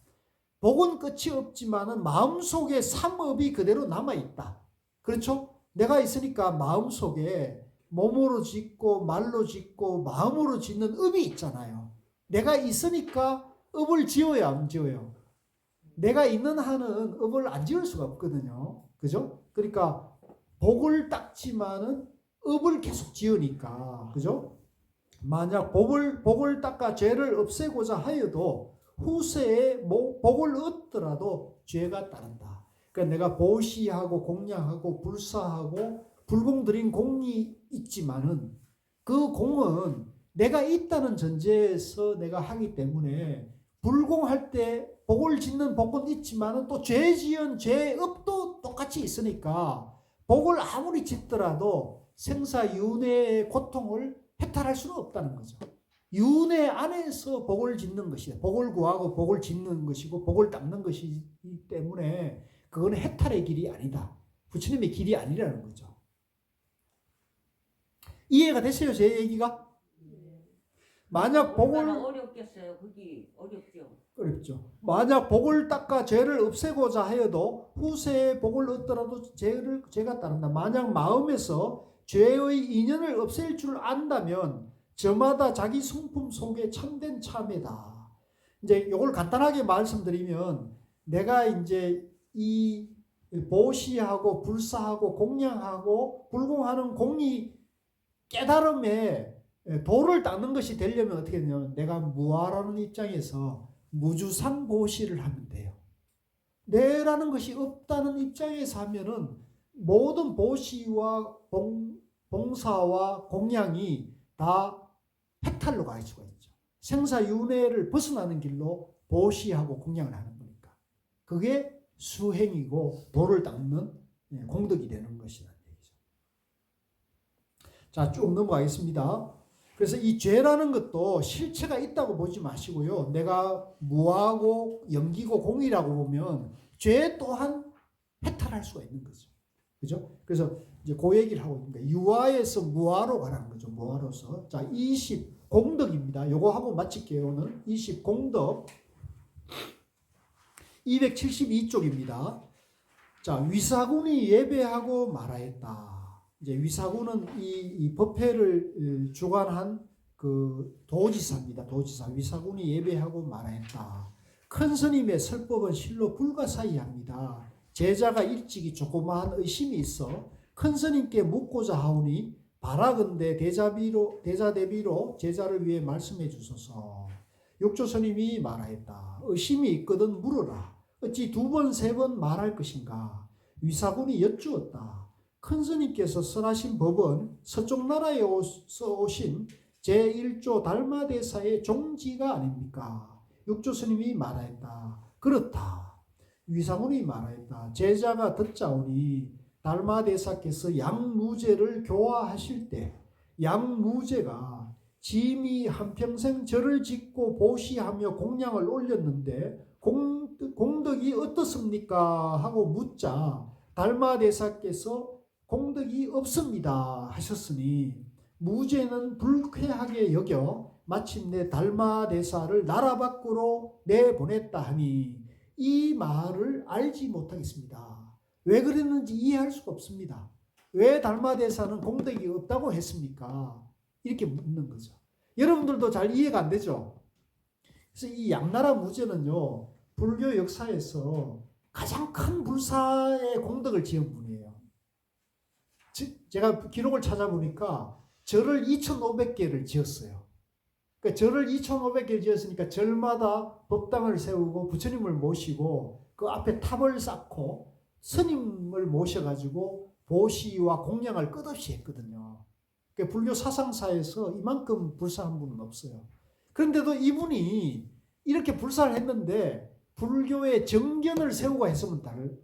복은 끝이 없지만은 마음속에 삼업이 그대로 남아있다. 그렇죠? 내가 있으니까 마음속에 몸으로 짓고 말로 짓고 마음으로 짓는 업이 있잖아요. 내가 있으니까 업을 지어야 안 지어요. 내가 있는 한은 업을 안 지을 수가 없거든요. 그죠? 그러니까 복을 닦지만은 업을 계속 지으니까. 그죠? 만약 복을 닦아 죄를 없애고자 하여도 후세에 복을 얻더라도 죄가 따른다. 그러니까 내가 보시하고 공양하고 불사하고 불공들인 공이 있지만은 그 공은 내가 있다는 전제에서 내가 하기 때문에 불공할 때 복을 짓는 복은 있지만은 또 죄 지은 죄업도 똑같이 있으니까 복을 아무리 짓더라도 생사윤회의 고통을 해탈할 수는 없다는 거죠. 윤회 안에서 복을 짓는 것이다. 복을 구하고 복을 짓는 것이고 복을 닦는 것이기 때문에 그건 해탈의 길이 아니다. 부처님의 길이 아니라는 거죠. 이해가 됐어요? 제 얘기가? 만약 복을 얼마나 어렵겠어요. 그게 어렵죠. 어렵죠. 만약 복을 닦아 죄를 없애고자 하여도 후세에 복을 얻더라도 죄가 따른다. 만약 마음에서 죄의 인연을 없앨 줄 안다면 저마다 자기 성품 속에 참된 참회다. 이제 이걸 간단하게 말씀드리면 내가 이제 이 보시하고 불사하고 공양하고 불공하는 공이 깨달음에 도를 닦는 것이 되려면 어떻게 되냐면 내가 무아라는 입장에서 무주상보시를 하면 돼요. 내라는 것이 없다는 입장에서 하면은 모든 보시와 봉사와 공양이 다 해탈로 갈 수가 있죠. 생사윤회를 벗어나는 길로 보시하고 공양을 하는 거니까. 그게 수행이고 도를 닦는 공덕이 되는 것이라는 얘기죠. 자, 쭉 넘어가겠습니다. 그래서 이 죄라는 것도 실체가 있다고 보지 마시고요. 내가 무하고 염기고 공이라고 보면 죄 또한 해탈할 수가 있는 거죠. 그죠? 그래서 이제 그 얘기를 하고 있습니다. 유아에서 무아로 가라는 거죠. 무아로서. 자, 20 공덕입니다. 요거 하고 마칠게요. 오늘 20 공덕 272쪽입니다. 자, 위사군이 예배하고 말하였다. 이제 위사군은 이 법회를 주관한 그 도지사입니다. 도지사. 위사군이 예배하고 말하였다. 큰 스님의 설법은 실로 불가사의합니다. 제자가 일찍이 조그마한 의심이 있어 큰 스님께 묻고자 하오니 바라건대 대자대비로 제자를 위해 말씀해 주소서. 육조 스님이 말하였다. 의심이 있거든 물어라. 어찌 두 번, 세 번 말할 것인가? 위사군이 여쭈었다. 큰 스님께서 선하신 법은 서쪽 나라에서 오신 제1조 달마대사의 종지가 아닙니까? 육조 스님이 말하였다. 그렇다. 위사군이 말하였다. 제자가 듣자오니 달마대사께서 양무제를 교화하실 때 양무제가 짐이 한평생 절을 짓고 보시하며 공양을 올렸는데 공덕이 어떻습니까? 하고 묻자 달마대사께서 공덕이 없습니다 하셨으니 무제는 불쾌하게 여겨 마침내 달마대사를 나라 밖으로 내보냈다 하니 이 말을 알지 못하겠습니다. 왜 그랬는지 이해할 수가 없습니다. 왜 달마대사는 공덕이 없다고 했습니까? 이렇게 묻는 거죠. 여러분들도 잘 이해가 안 되죠? 그래서 이 양나라 무제는요, 불교 역사에서 가장 큰 불사의 공덕을 지은 분이에요. 제가 기록을 찾아보니까 절을 2,500개를 지었어요. 그러니까 절을 2,500개를 지었으니까 절마다 법당을 세우고 부처님을 모시고 그 앞에 탑을 쌓고 스님을 모셔가지고 보시와 공양을 끝없이 했거든요. 그러니까 불교 사상사에서 이만큼 불사한 분은 없어요. 그런데도 이분이 이렇게 불사를 했는데 불교의 정견을 세우고 했으면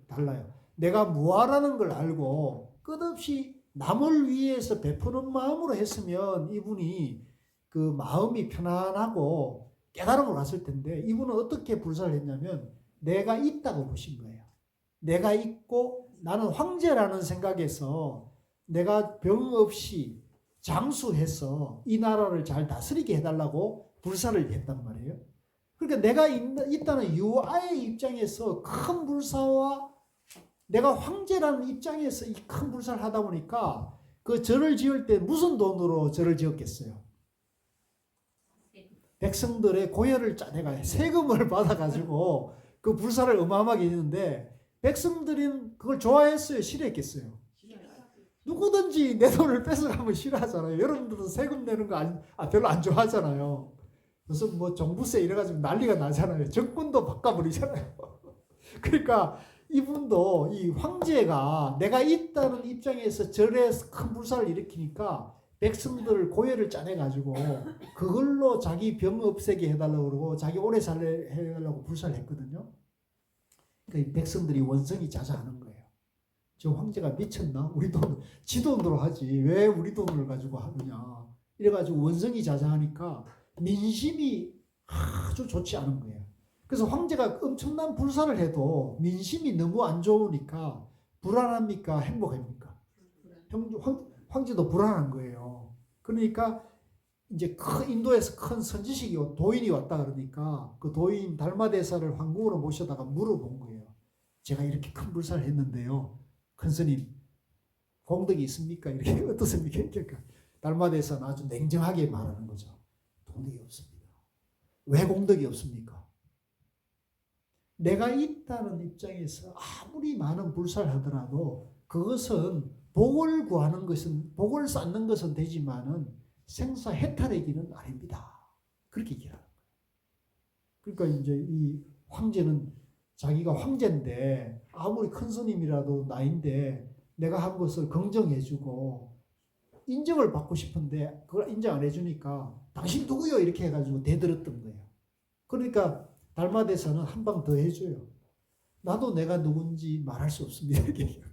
달라요. 내가 무아라는 걸 알고 끝없이 남을 위해서 베푸는 마음으로 했으면 이분이 그 마음이 편안하고 깨달음으로 갔을 텐데 이분은 어떻게 불사를 했냐면 내가 있다고 보신 거예요. 내가 있고 나는 황제라는 생각에서 내가 병 없이 장수해서 이 나라를 잘 다스리게 해달라고 불사를 했단 말이에요. 그러니까 내가 있다는 유아의 입장에서 큰 불사와 내가 황제라는 입장에서 이 큰 불사를 하다 보니까 그 절을 지을 때 무슨 돈으로 절을 지었겠어요? 백성들의 고혈을 짜내가 세금을 받아가지고 그 불사를 어마어마하게 했는데 백성들은 그걸 좋아했어요? 싫어했겠어요? 누구든지 내 돈을 뺏어가면 싫어하잖아요. 여러분들도 세금 내는 거 별로 안 좋아하잖아요. 그래서 뭐 종부세 이래가지고 난리가 나잖아요. 정권도 바꿔버리잖아요. 그러니까 이분도 이 황제가 내가 있다는 입장에서 절에서 큰 불사를 일으키니까 백성들 고열을 짜내가지고 그걸로 자기 병 없애게 해달라고 그러고 자기 오래 살게 해달라고 불사를 했거든요. 그러니까 이 백성들이 원성이 자자하는 거예요. 저 황제가 미쳤나? 우리 돈, 지 돈으로 하지. 왜 우리 돈을 가지고 하느냐. 이래가지고 원성이 자자하니까 민심이 아주 좋지 않은 거예요. 그래서 황제가 엄청난 불사를 해도 민심이 너무 안 좋으니까 불안합니까? 행복합니까? 황제도 불안한 거예요. 그러니까 이제 인도에서 큰 선지식이 도인이 왔다 그러니까 그 도인 달마대사를 황궁으로 모셔다가 물어본 거예요. 제가 이렇게 큰 불사를 했는데요. 큰 스님 공덕이 있습니까? 이렇게 어떻습니까? 그러니까 달마대사는 아주 냉정하게 말하는 거죠. 공덕이 없습니다. 왜 공덕이 없습니까? 내가 있다는 입장에서 아무리 많은 불사를 하더라도 그것은 복을 구하는 것은 복을 쌓는 것은 되지만은 생사 해탈의 길은 아닙니다. 그렇게 얘기하는 거예요. 그러니까 이제 이 황제는 자기가 황제인데 아무리 큰 스님이라도 나인데 내가 한 것을 긍정해주고 인정을 받고 싶은데 그걸 인정 안 해주니까 당신 누구요? 이렇게 해가지고 대들었던 거예요. 그러니까 달마대사는 한 방 더 해줘요. 나도 내가 누군지 말할 수 없습니다. 이렇게 얘기해요.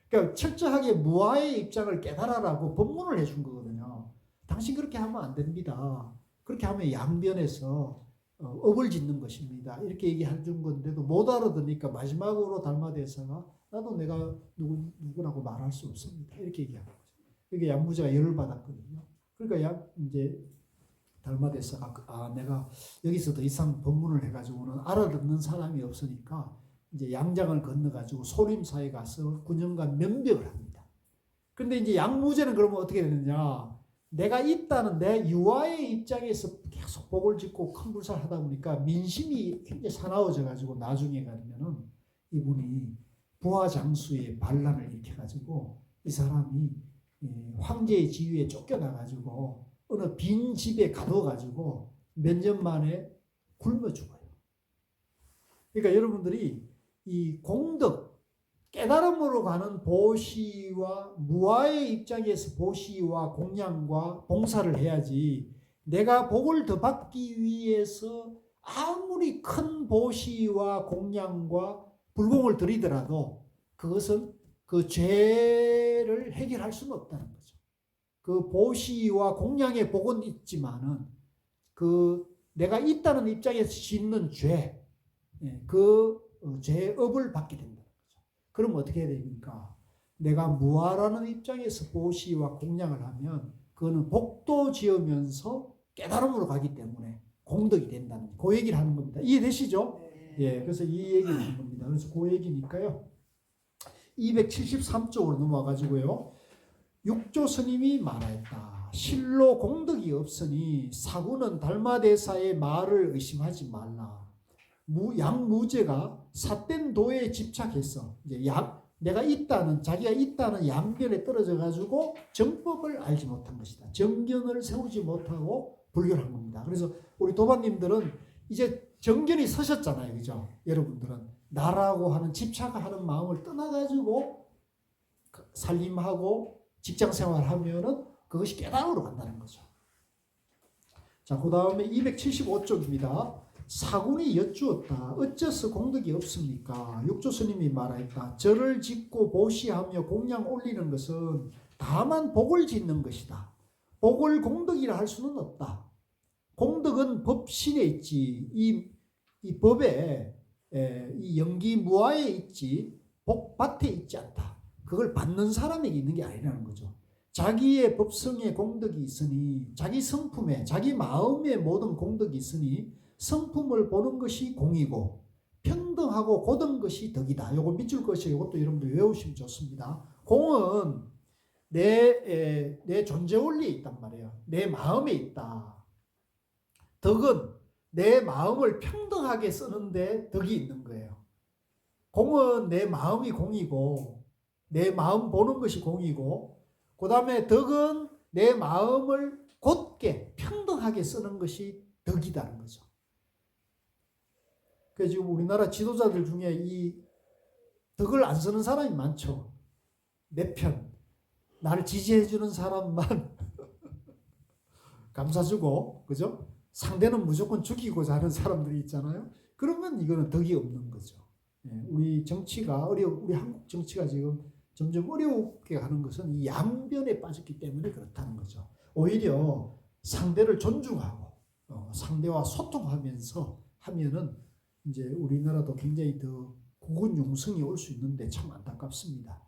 그러니까 철저하게 무아의 입장을 깨달아라고 법문을 해준 거거든요. 당신 그렇게 하면 안 됩니다. 그렇게 하면 양변에서 업을 짓는 것입니다. 이렇게 얘기해준 건데도 못 알아듣으니까 마지막으로 달마대사가 나도 내가 누구라고 말할 수 없습니다. 이렇게 얘기하는 거죠. 이게 양무제가 열을 받았거든요. 그러니까 이제 달마대사가 내가 여기서 더 이상 법문을 해가지고는 알아듣는 사람이 없으니까 이제 양장을 건너가지고 소림사에 가서 9년간 면벽을 합니다. 그런데 이제 양무제는 그러면 어떻게 되느냐? 내가 있다는 내 유아의 입장에서 계속 복을 짓고 큰 불사를 하다 보니까 민심이 굉장히 사나워져가지고 나중에 가면은 이분이 부하장수의 반란을 일으켜가지고 이 사람이 황제의 지위에 쫓겨나가지고 어느 빈 집에 가둬가지고 몇 년 만에 굶어 죽어요. 그러니까 여러분들이 이 공덕, 깨달음으로 가는 보시와 무아의 입장에서 보시와 공양과 봉사를 해야지 내가 복을 더 받기 위해서 아무리 큰 보시와 공양과 불공을 들이더라도 그것은 그 죄를 해결할 수는 없다는 거죠. 그 보시와 공양의 복은 있지만은 그 내가 있다는 입장에서 짓는 죄, 그 죄업을 받게 된다는 거죠. 그럼 어떻게 해야 됩니까? 내가 무아라는 입장에서 보시와 공양을 하면 그거는 복도 지으면서 깨달음으로 가기 때문에 공덕이 된다는 그 얘기를 하는 겁니다. 이해되시죠? 예, 그래서 이 얘기를 하는 겁니다. 그래서 그 얘기니까요. 273쪽으로 넘어가가지고요. 육조 스님이 말하였다. 실로 공덕이 없으니 사구는 달마대사의 말을 의심하지 말라. 양무제가 삿된 도에 집착해서 이제 내가 있다는 자기가 있다는 양변에 떨어져 가지고 정법을 알지 못한 것이다. 정견을 세우지 못하고 불교를 한 겁니다. 그래서 우리 도반님들은 이제 정견이 서셨잖아요, 그죠? 여러분들은 나라고 하는 집착하는 마음을 떠나가지고 살림하고 직장생활하면은 그것이 깨달음으로 간다는 거죠. 자, 그 다음에 275쪽입니다. 사군이 여쭈었다. 어째서 공덕이 없습니까? 육조 스님이 말하였다. 절을 짓고 보시하며 공양 올리는 것은 다만 복을 짓는 것이다. 복을 공덕이라 할 수는 없다. 공덕은 법신에 있지, 이 법에, 이 영기무아에 있지, 복밭에 있지 않다. 그걸 받는 사람에게 있는 게 아니라는 거죠. 자기의 법성에 공덕이 있으니, 자기 성품에, 자기 마음에 모든 공덕이 있으니 성품을 보는 것이 공이고 평등하고 고든 것이 덕이다. 요거 밑줄 것이에요. 이것도 여러분들 외우시면 좋습니다. 공은 내 존재 원리에 있단 말이에요. 내 마음에 있다. 덕은 내 마음을 평등하게 쓰는데 덕이 있는 거예요. 공은 내 마음이 공이고 내 마음 보는 것이 공이고, 그 다음에 덕은 내 마음을 곧게 평등하게 쓰는 것이 덕이다는 거죠. 그래서 지금 우리나라 지도자들 중에 이 덕을 안 쓰는 사람이 많죠. 내 편, 나를 지지해주는 사람만 감싸주고, 그죠? 상대는 무조건 죽이고자 하는 사람들이 있잖아요. 그러면 이거는 덕이 없는 거죠. 우리 정치가 우리 한국 정치가 지금 점점 어려우게 가는 것은 이 양변에 빠졌기 때문에 그렇다는 거죠. 오히려 상대를 존중하고 상대와 소통하면서 하면은 이제 우리나라도 굉장히 더 국운 융성이 올 수 있는데 참 안타깝습니다.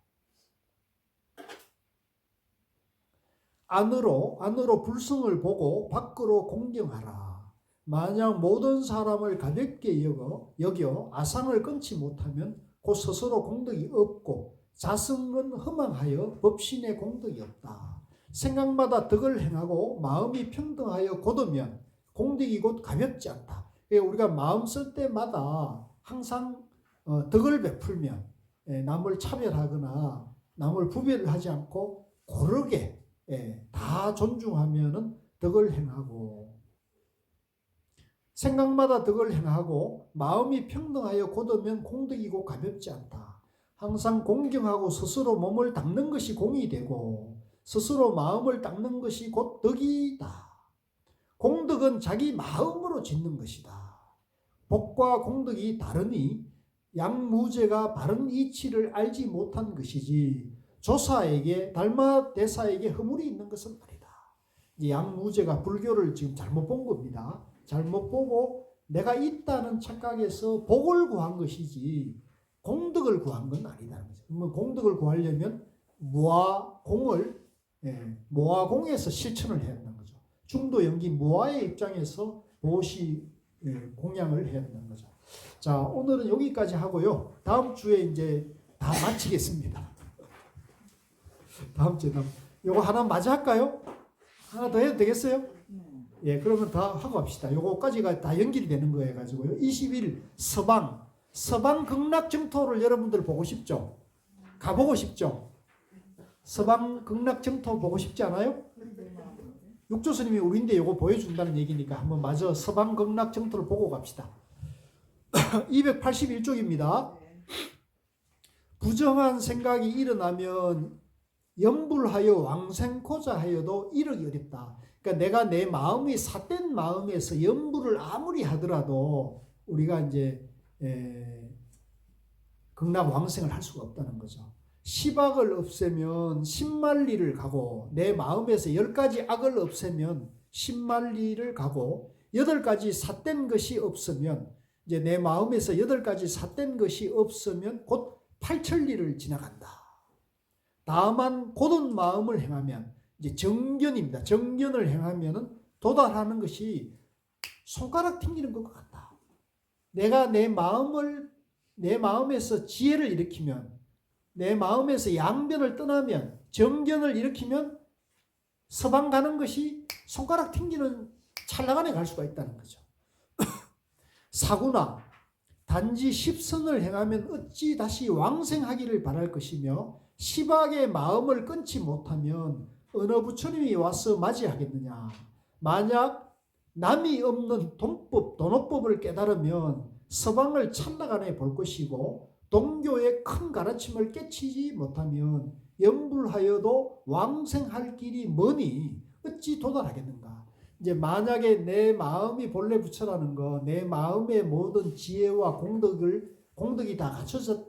안으로 불성을 보고 밖으로 공경하라. 만약 모든 사람을 가볍게 여겨 아상을 끊지 못하면 곧 스스로 공덕이 없고 자성은 허망하여 법신의 공덕이 없다. 생각마다 덕을 행하고 마음이 평등하여 곧으면 공덕이 곧 가볍지 않다. 우리가 마음 쓸 때마다 항상 덕을 베풀면 남을 차별하거나 남을 구별하지 않고 고르게 다 존중하면은 덕을 행하고, 생각마다 덕을 행하고 마음이 평등하여 곧으면 공덕이고 가볍지 않다. 항상 공경하고 스스로 몸을 닦는 것이 공이 되고 스스로 마음을 닦는 것이 곧 덕이다. 공덕은 자기 마음으로 짓는 것이다. 복과 공덕이 다르니 양무제가 바른 이치를 알지 못한 것이지 조사에게 달마대사에게 허물이 있는 것은 아니다. 이 양무제가 불교를 지금 잘못 본 겁니다. 잘못 보고 내가 있다는 착각에서 복을 구한 것이지 공덕을 구한 건 아니다는 거죠. 그러면 공덕을 구하려면 무아공을 무아공에서 실천을 해야 한다는 거죠. 중도 연기 무아의 입장에서 보시 공양을 해야 한다는 거죠. 자, 오늘은 여기까지 하고요. 다음 주에 이제 다 마치겠습니다. 다음 주에 요거 하나 마저 할까요? 하나 더 해도 되겠어요? 예, 그러면 다 하고 합시다. 요거까지가 다 연결이 되는 거여 가지고요. 20일 서방 극락 정토를 여러분들 보고 싶죠? 가보고 싶죠? 서방 극락 정토 보고 싶지 않아요? 육조 스님이 우리인데 요거 보여준다는 얘기니까 한번 마저 서방 극락 정토를 보고 갑시다. 281쪽입니다. 부정한 생각이 일어나면 염불하여 왕생코자 하여도 이르기 어렵다. 그러니까 내가 내 마음이 삿된 마음에서 염불을 아무리 하더라도 우리가 이제 극락 왕생을 할 수가 없다는 거죠. 10악을 없애면 10만리를 가고 내 마음에서 10가지 악을 없애면 10만리를 가고 8가지 삿된 것이 없으면 이제 내 마음에서 8가지 삿된 것이 없으면 곧 8천리를 지나간다. 다만 곧은 마음을 행하면 이제 정견입니다. 정견을 행하면은 도달하는 것이 손가락 튕기는 것 같다. 내가 내 마음에서 지혜를 일으키면, 내 마음에서 양변을 떠나면, 정견을 일으키면 서방 가는 것이 손가락 튕기는 찰나간에 갈 수가 있다는 거죠. 사구나 단지 십선을 행하면 어찌 다시 왕생하기를 바랄 것이며 10악의 마음을 끊지 못하면 어느 부처님이 와서 맞이하겠느냐. 만약 남이 없는 돈업법을 깨달으면 서방을 찰나간에 볼 것이고 동교의 큰 가르침을 깨치지 못하면 염불하여도 왕생할 길이 머니 어찌 도달하겠는가. 이제 만약에 내 마음이 본래 부처라는 거, 내 마음의 모든 지혜와 공덕이 다 갖춰져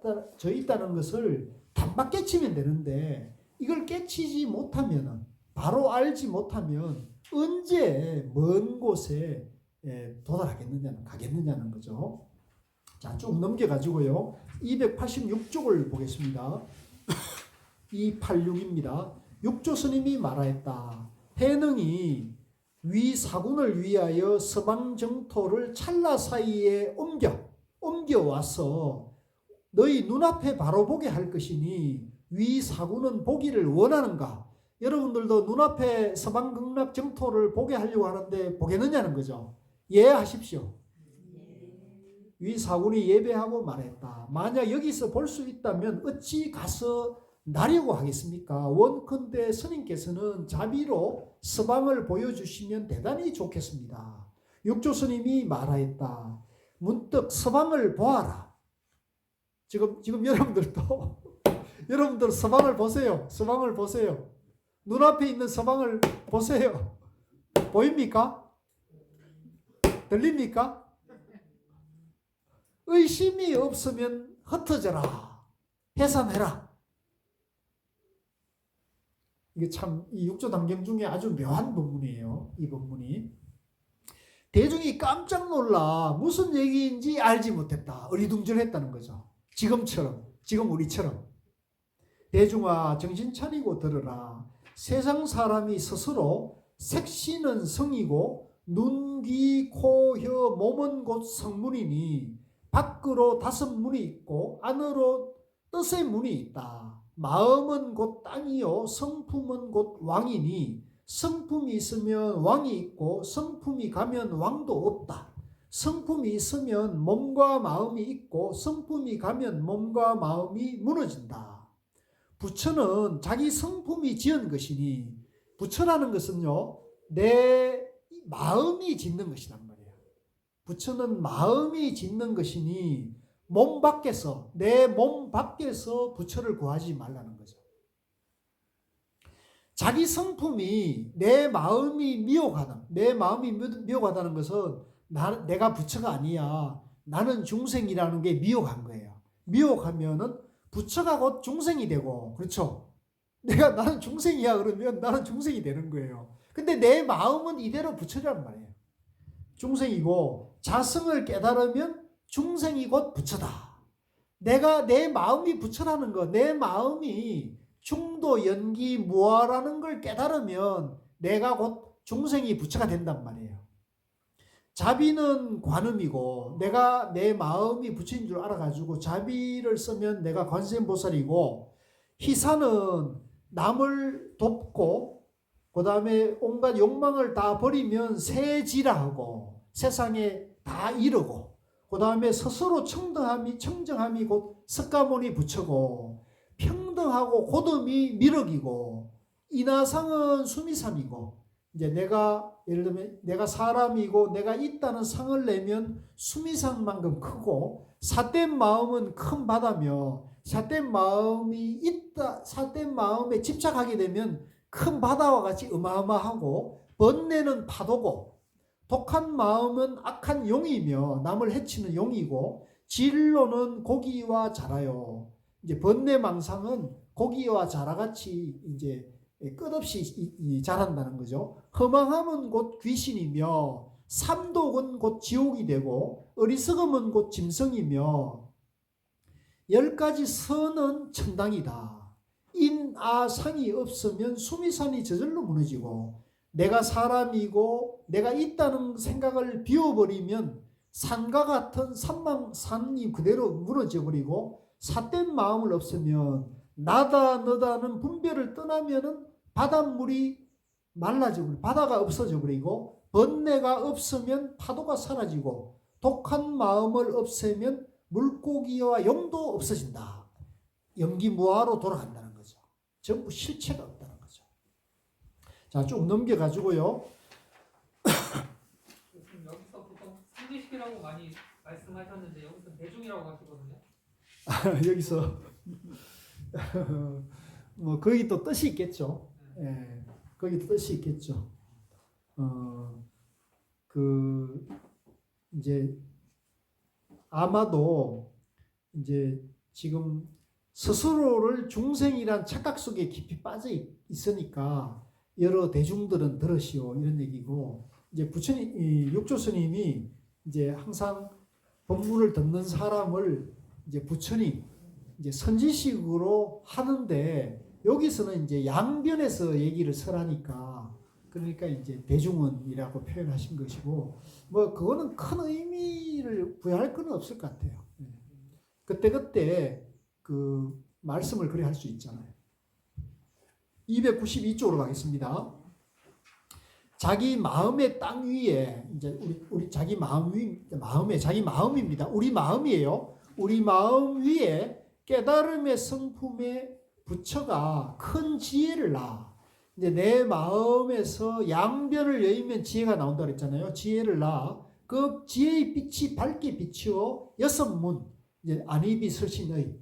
있다는 것을 단박 깨치면 되는데, 이걸 깨치지 못하면, 바로 알지 못하면 언제 먼 곳에 가겠느냐는 거죠. 자, 쭉 넘겨가지고요. 286쪽을 보겠습니다. 286입니다. 육조 스님이 말하였다. 해능이 위사군을 위하여 서방 정토를 찰나 사이에 옮겨와서 너희 눈앞에 바로 보게 할 것이니 위사군은 보기를 원하는가? 여러분들도 눈앞에 서방 극락 정토를 보게 하려고 하는데 보겠느냐는 거죠. 예하십시오. 위사군이 예배하고 말했다. 만약 여기서 볼 수 있다면 어찌 가서 나려고 하겠습니까? 원컨대 스님께서는 자비로 서방을 보여주시면 대단히 좋겠습니다. 육조 스님이 말하였다. 문득 서방을 보아라. 지금 여러분들도 여러분들 서방을 보세요. 서방을 보세요. 눈앞에 있는 서방을 보세요. 보입니까? 들립니까? 의심이 없으면 흩어져라. 해산해라. 이게 참 이 육조단경 중에 아주 묘한 본문이에요. 이 본문이. 대중이 깜짝 놀라 무슨 얘기인지 알지 못했다. 어리둥절했다는 거죠. 지금 우리처럼. 대중아 정신 차리고 들으라. 세상 사람이 스스로 색시는 성이고 눈, 귀, 코, 혀, 몸은 곧 성문이니 밖으로 5문이 있고 안으로 뜻의 문이 있다. 마음은 곧 땅이요 성품은 곧 왕이니 성품이 있으면 왕이 있고 성품이 가면 왕도 없다. 성품이 있으면 몸과 마음이 있고 성품이 가면 몸과 마음이 무너진다. 부처는 자기 성품이 지은 것이니 부처라는 것은요 내 마음이 짓는 것이란 말이에요. 부처는 마음이 짓는 것이니 내 몸 밖에서 부처를 구하지 말라는 거죠. 자기 성품이 내 마음이 미혹하다는 것은 내가 부처가 아니야. 나는 중생이라는 게 미혹한 거예요. 미혹하면은 부처가 곧 중생이 되고, 그렇죠? 나는 중생이야 그러면 나는 중생이 되는 거예요. 근데 내 마음은 이대로 부처란 말이에요. 중생이고 자성을 깨달으면 중생이 곧 부처다. 내 마음이 부처라는 거, 내 마음이 중도, 연기, 무아라는 걸 깨달으면 내가 곧 중생이 부처가 된단 말이에요. 자비는 관음이고 내가 내 마음이 부처인 줄 알아가지고 자비를 쓰면 내가 관세음보살이고, 희사는 남을 돕고 그 다음에 온갖 욕망을 다 버리면 세지라하고 세상에 다 이르고, 그 다음에 스스로 청정함이 곧 석가모니 부처고, 평등하고 고듬이 미륵이고, 인하상은 수미삼이고, 이제 예를 들면 내가 사람이고 내가 있다는 상을 내면 수미상만큼 크고, 삿된 마음은 큰 바다며 삿된 마음에 집착하게 되면 큰 바다와 같이 어마어마하고, 번뇌는 파도고, 독한 마음은 악한 용이며 남을 해치는 용이고, 진로는 고기와 자라요. 이제 번뇌망상은 고기와 자라같이 이제 끝없이 자란다는 거죠. 허망함은 곧 귀신이며 삼독은 곧 지옥이 되고 어리석음은 곧 짐승이며 10가지 선은 천당이다. 인아상이 없으면 수미산이 저절로 무너지고, 내가 사람이고 내가 있다는 생각을 비워버리면 산과 같은 산이 그대로 무너져 버리고, 삿된 마음을 없으면 나다 너다는 분별을 떠나면은 바닷물이 말라져, 바다가 없어져 버리고, 번뇌가 없으면 파도가 사라지고, 독한 마음을 없애면 물고기와 용도 없어진다. 영기무아로 돌아간다는 거죠. 전부 실체가 없다는 거죠. 자, 쭉 넘겨가지고요. 여기서 보통 승리시키라고 많이 말씀하셨는데 여기서 대중이라고 하시거든요. 여기서 뭐 거기 또 뜻이 있겠죠. 예, 거기 또 뜻이 있겠죠. 그 이제 아마도 이제 지금 스스로를 중생이란 착각 속에 깊이 빠져 있으니까 여러 대중들은 들으시오 이런 얘기고, 이제 부처님 육조 스님이 이제 항상 법문을 듣는 사람을 이제 부처님 이제 선지식으로 하는데, 여기서는 이제 양변에서 얘기를 설하니까 그러니까 이제 대중은이라고 표현하신 것이고, 뭐 그거는 큰 의미를 부여할 건 없을 것 같아요. 그때 그 말씀을 그래 할 수 있잖아요. 292쪽으로 가겠습니다. 자기 마음의 땅 위에, 이제 우리 자기 마음에 자기 마음입니다. 우리 마음이에요. 우리 마음 위에 깨달음의 성품의 부처가 큰 지혜를 놔. 이제 내 마음에서 양변을 여의면 지혜가 나온다 그랬잖아요. 지혜를 놔. 그 지혜의 빛이 밝게 비추어 여섯 문, 이제 안이비 설신의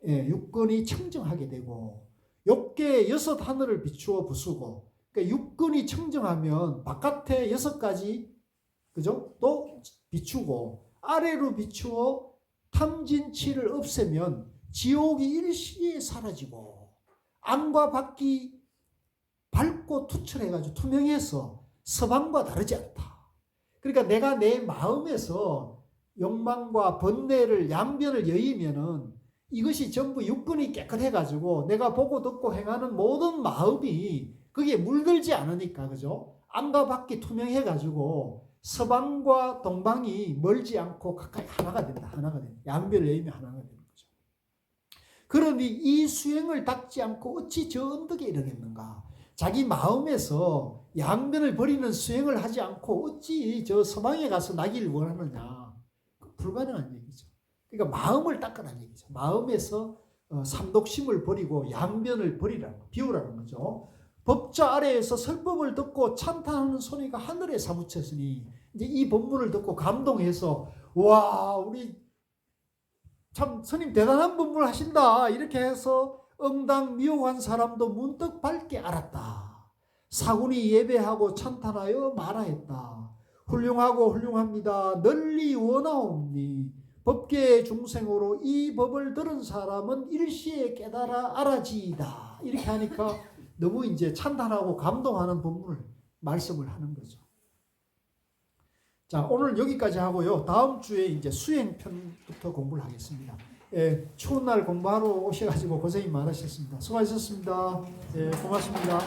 육근이 청정하게 되고, 욕계 여섯 하늘을 비추어 부수고, 그러니까 육근이 청정하면 바깥에 여섯 가지, 그죠? 또 비추고, 아래로 비추어 탐진치를 없애면 지옥이 일시에 사라지고, 안과 밖이 밝고 투철해가지고 투명해서 서방과 다르지 않다. 그러니까 내가 내 마음에서 욕망과 번뇌를 양변을 여의면은 이것이 전부 육근이 깨끗해가지고 내가 보고 듣고 행하는 모든 마음이 거기에 물들지 않으니까, 그죠? 안과 밖이 투명해가지고 서방과 동방이 멀지 않고 가까이 하나가 된다. 하나가 된다. 양변을 여의면 하나가 되는 거죠. 그러니 이 수행을 닦지 않고 어찌 저 언덕에 이르겠는가? 자기 마음에서 양변을 버리는 수행을 하지 않고 어찌 저 서방에 가서 나기를 원하느냐? 불가능한 얘기죠. 그러니까 마음을 닦으라는 얘기죠. 마음에서 삼독심을 버리고 양변을 비우라는 거죠. 법자 아래에서 설법을 듣고 찬탄하는 소리가 하늘에 사무쳤으니, 이제 이 법문을 듣고 감동해서 와, 우리 참 스님 대단한 법문을 하신다 이렇게 해서 응당 미혹한 사람도 문득 밝게 알았다. 사군이 예배하고 찬탄하여 말하였다. 훌륭하고 훌륭합니다. 널리 원하옵니. 법계의 중생으로 이 법을 들은 사람은 일시에 깨달아 알아지이다. 이렇게 하니까 너무 이제 찬탄하고 감동하는 법문을 말씀을 하는 거죠. 자, 오늘 여기까지 하고요. 다음 주에 이제 수행편부터 공부를 하겠습니다. 추운 날 공부하러 오셔가지고 고생이 많으셨습니다. 수고하셨습니다. 고맙습니다.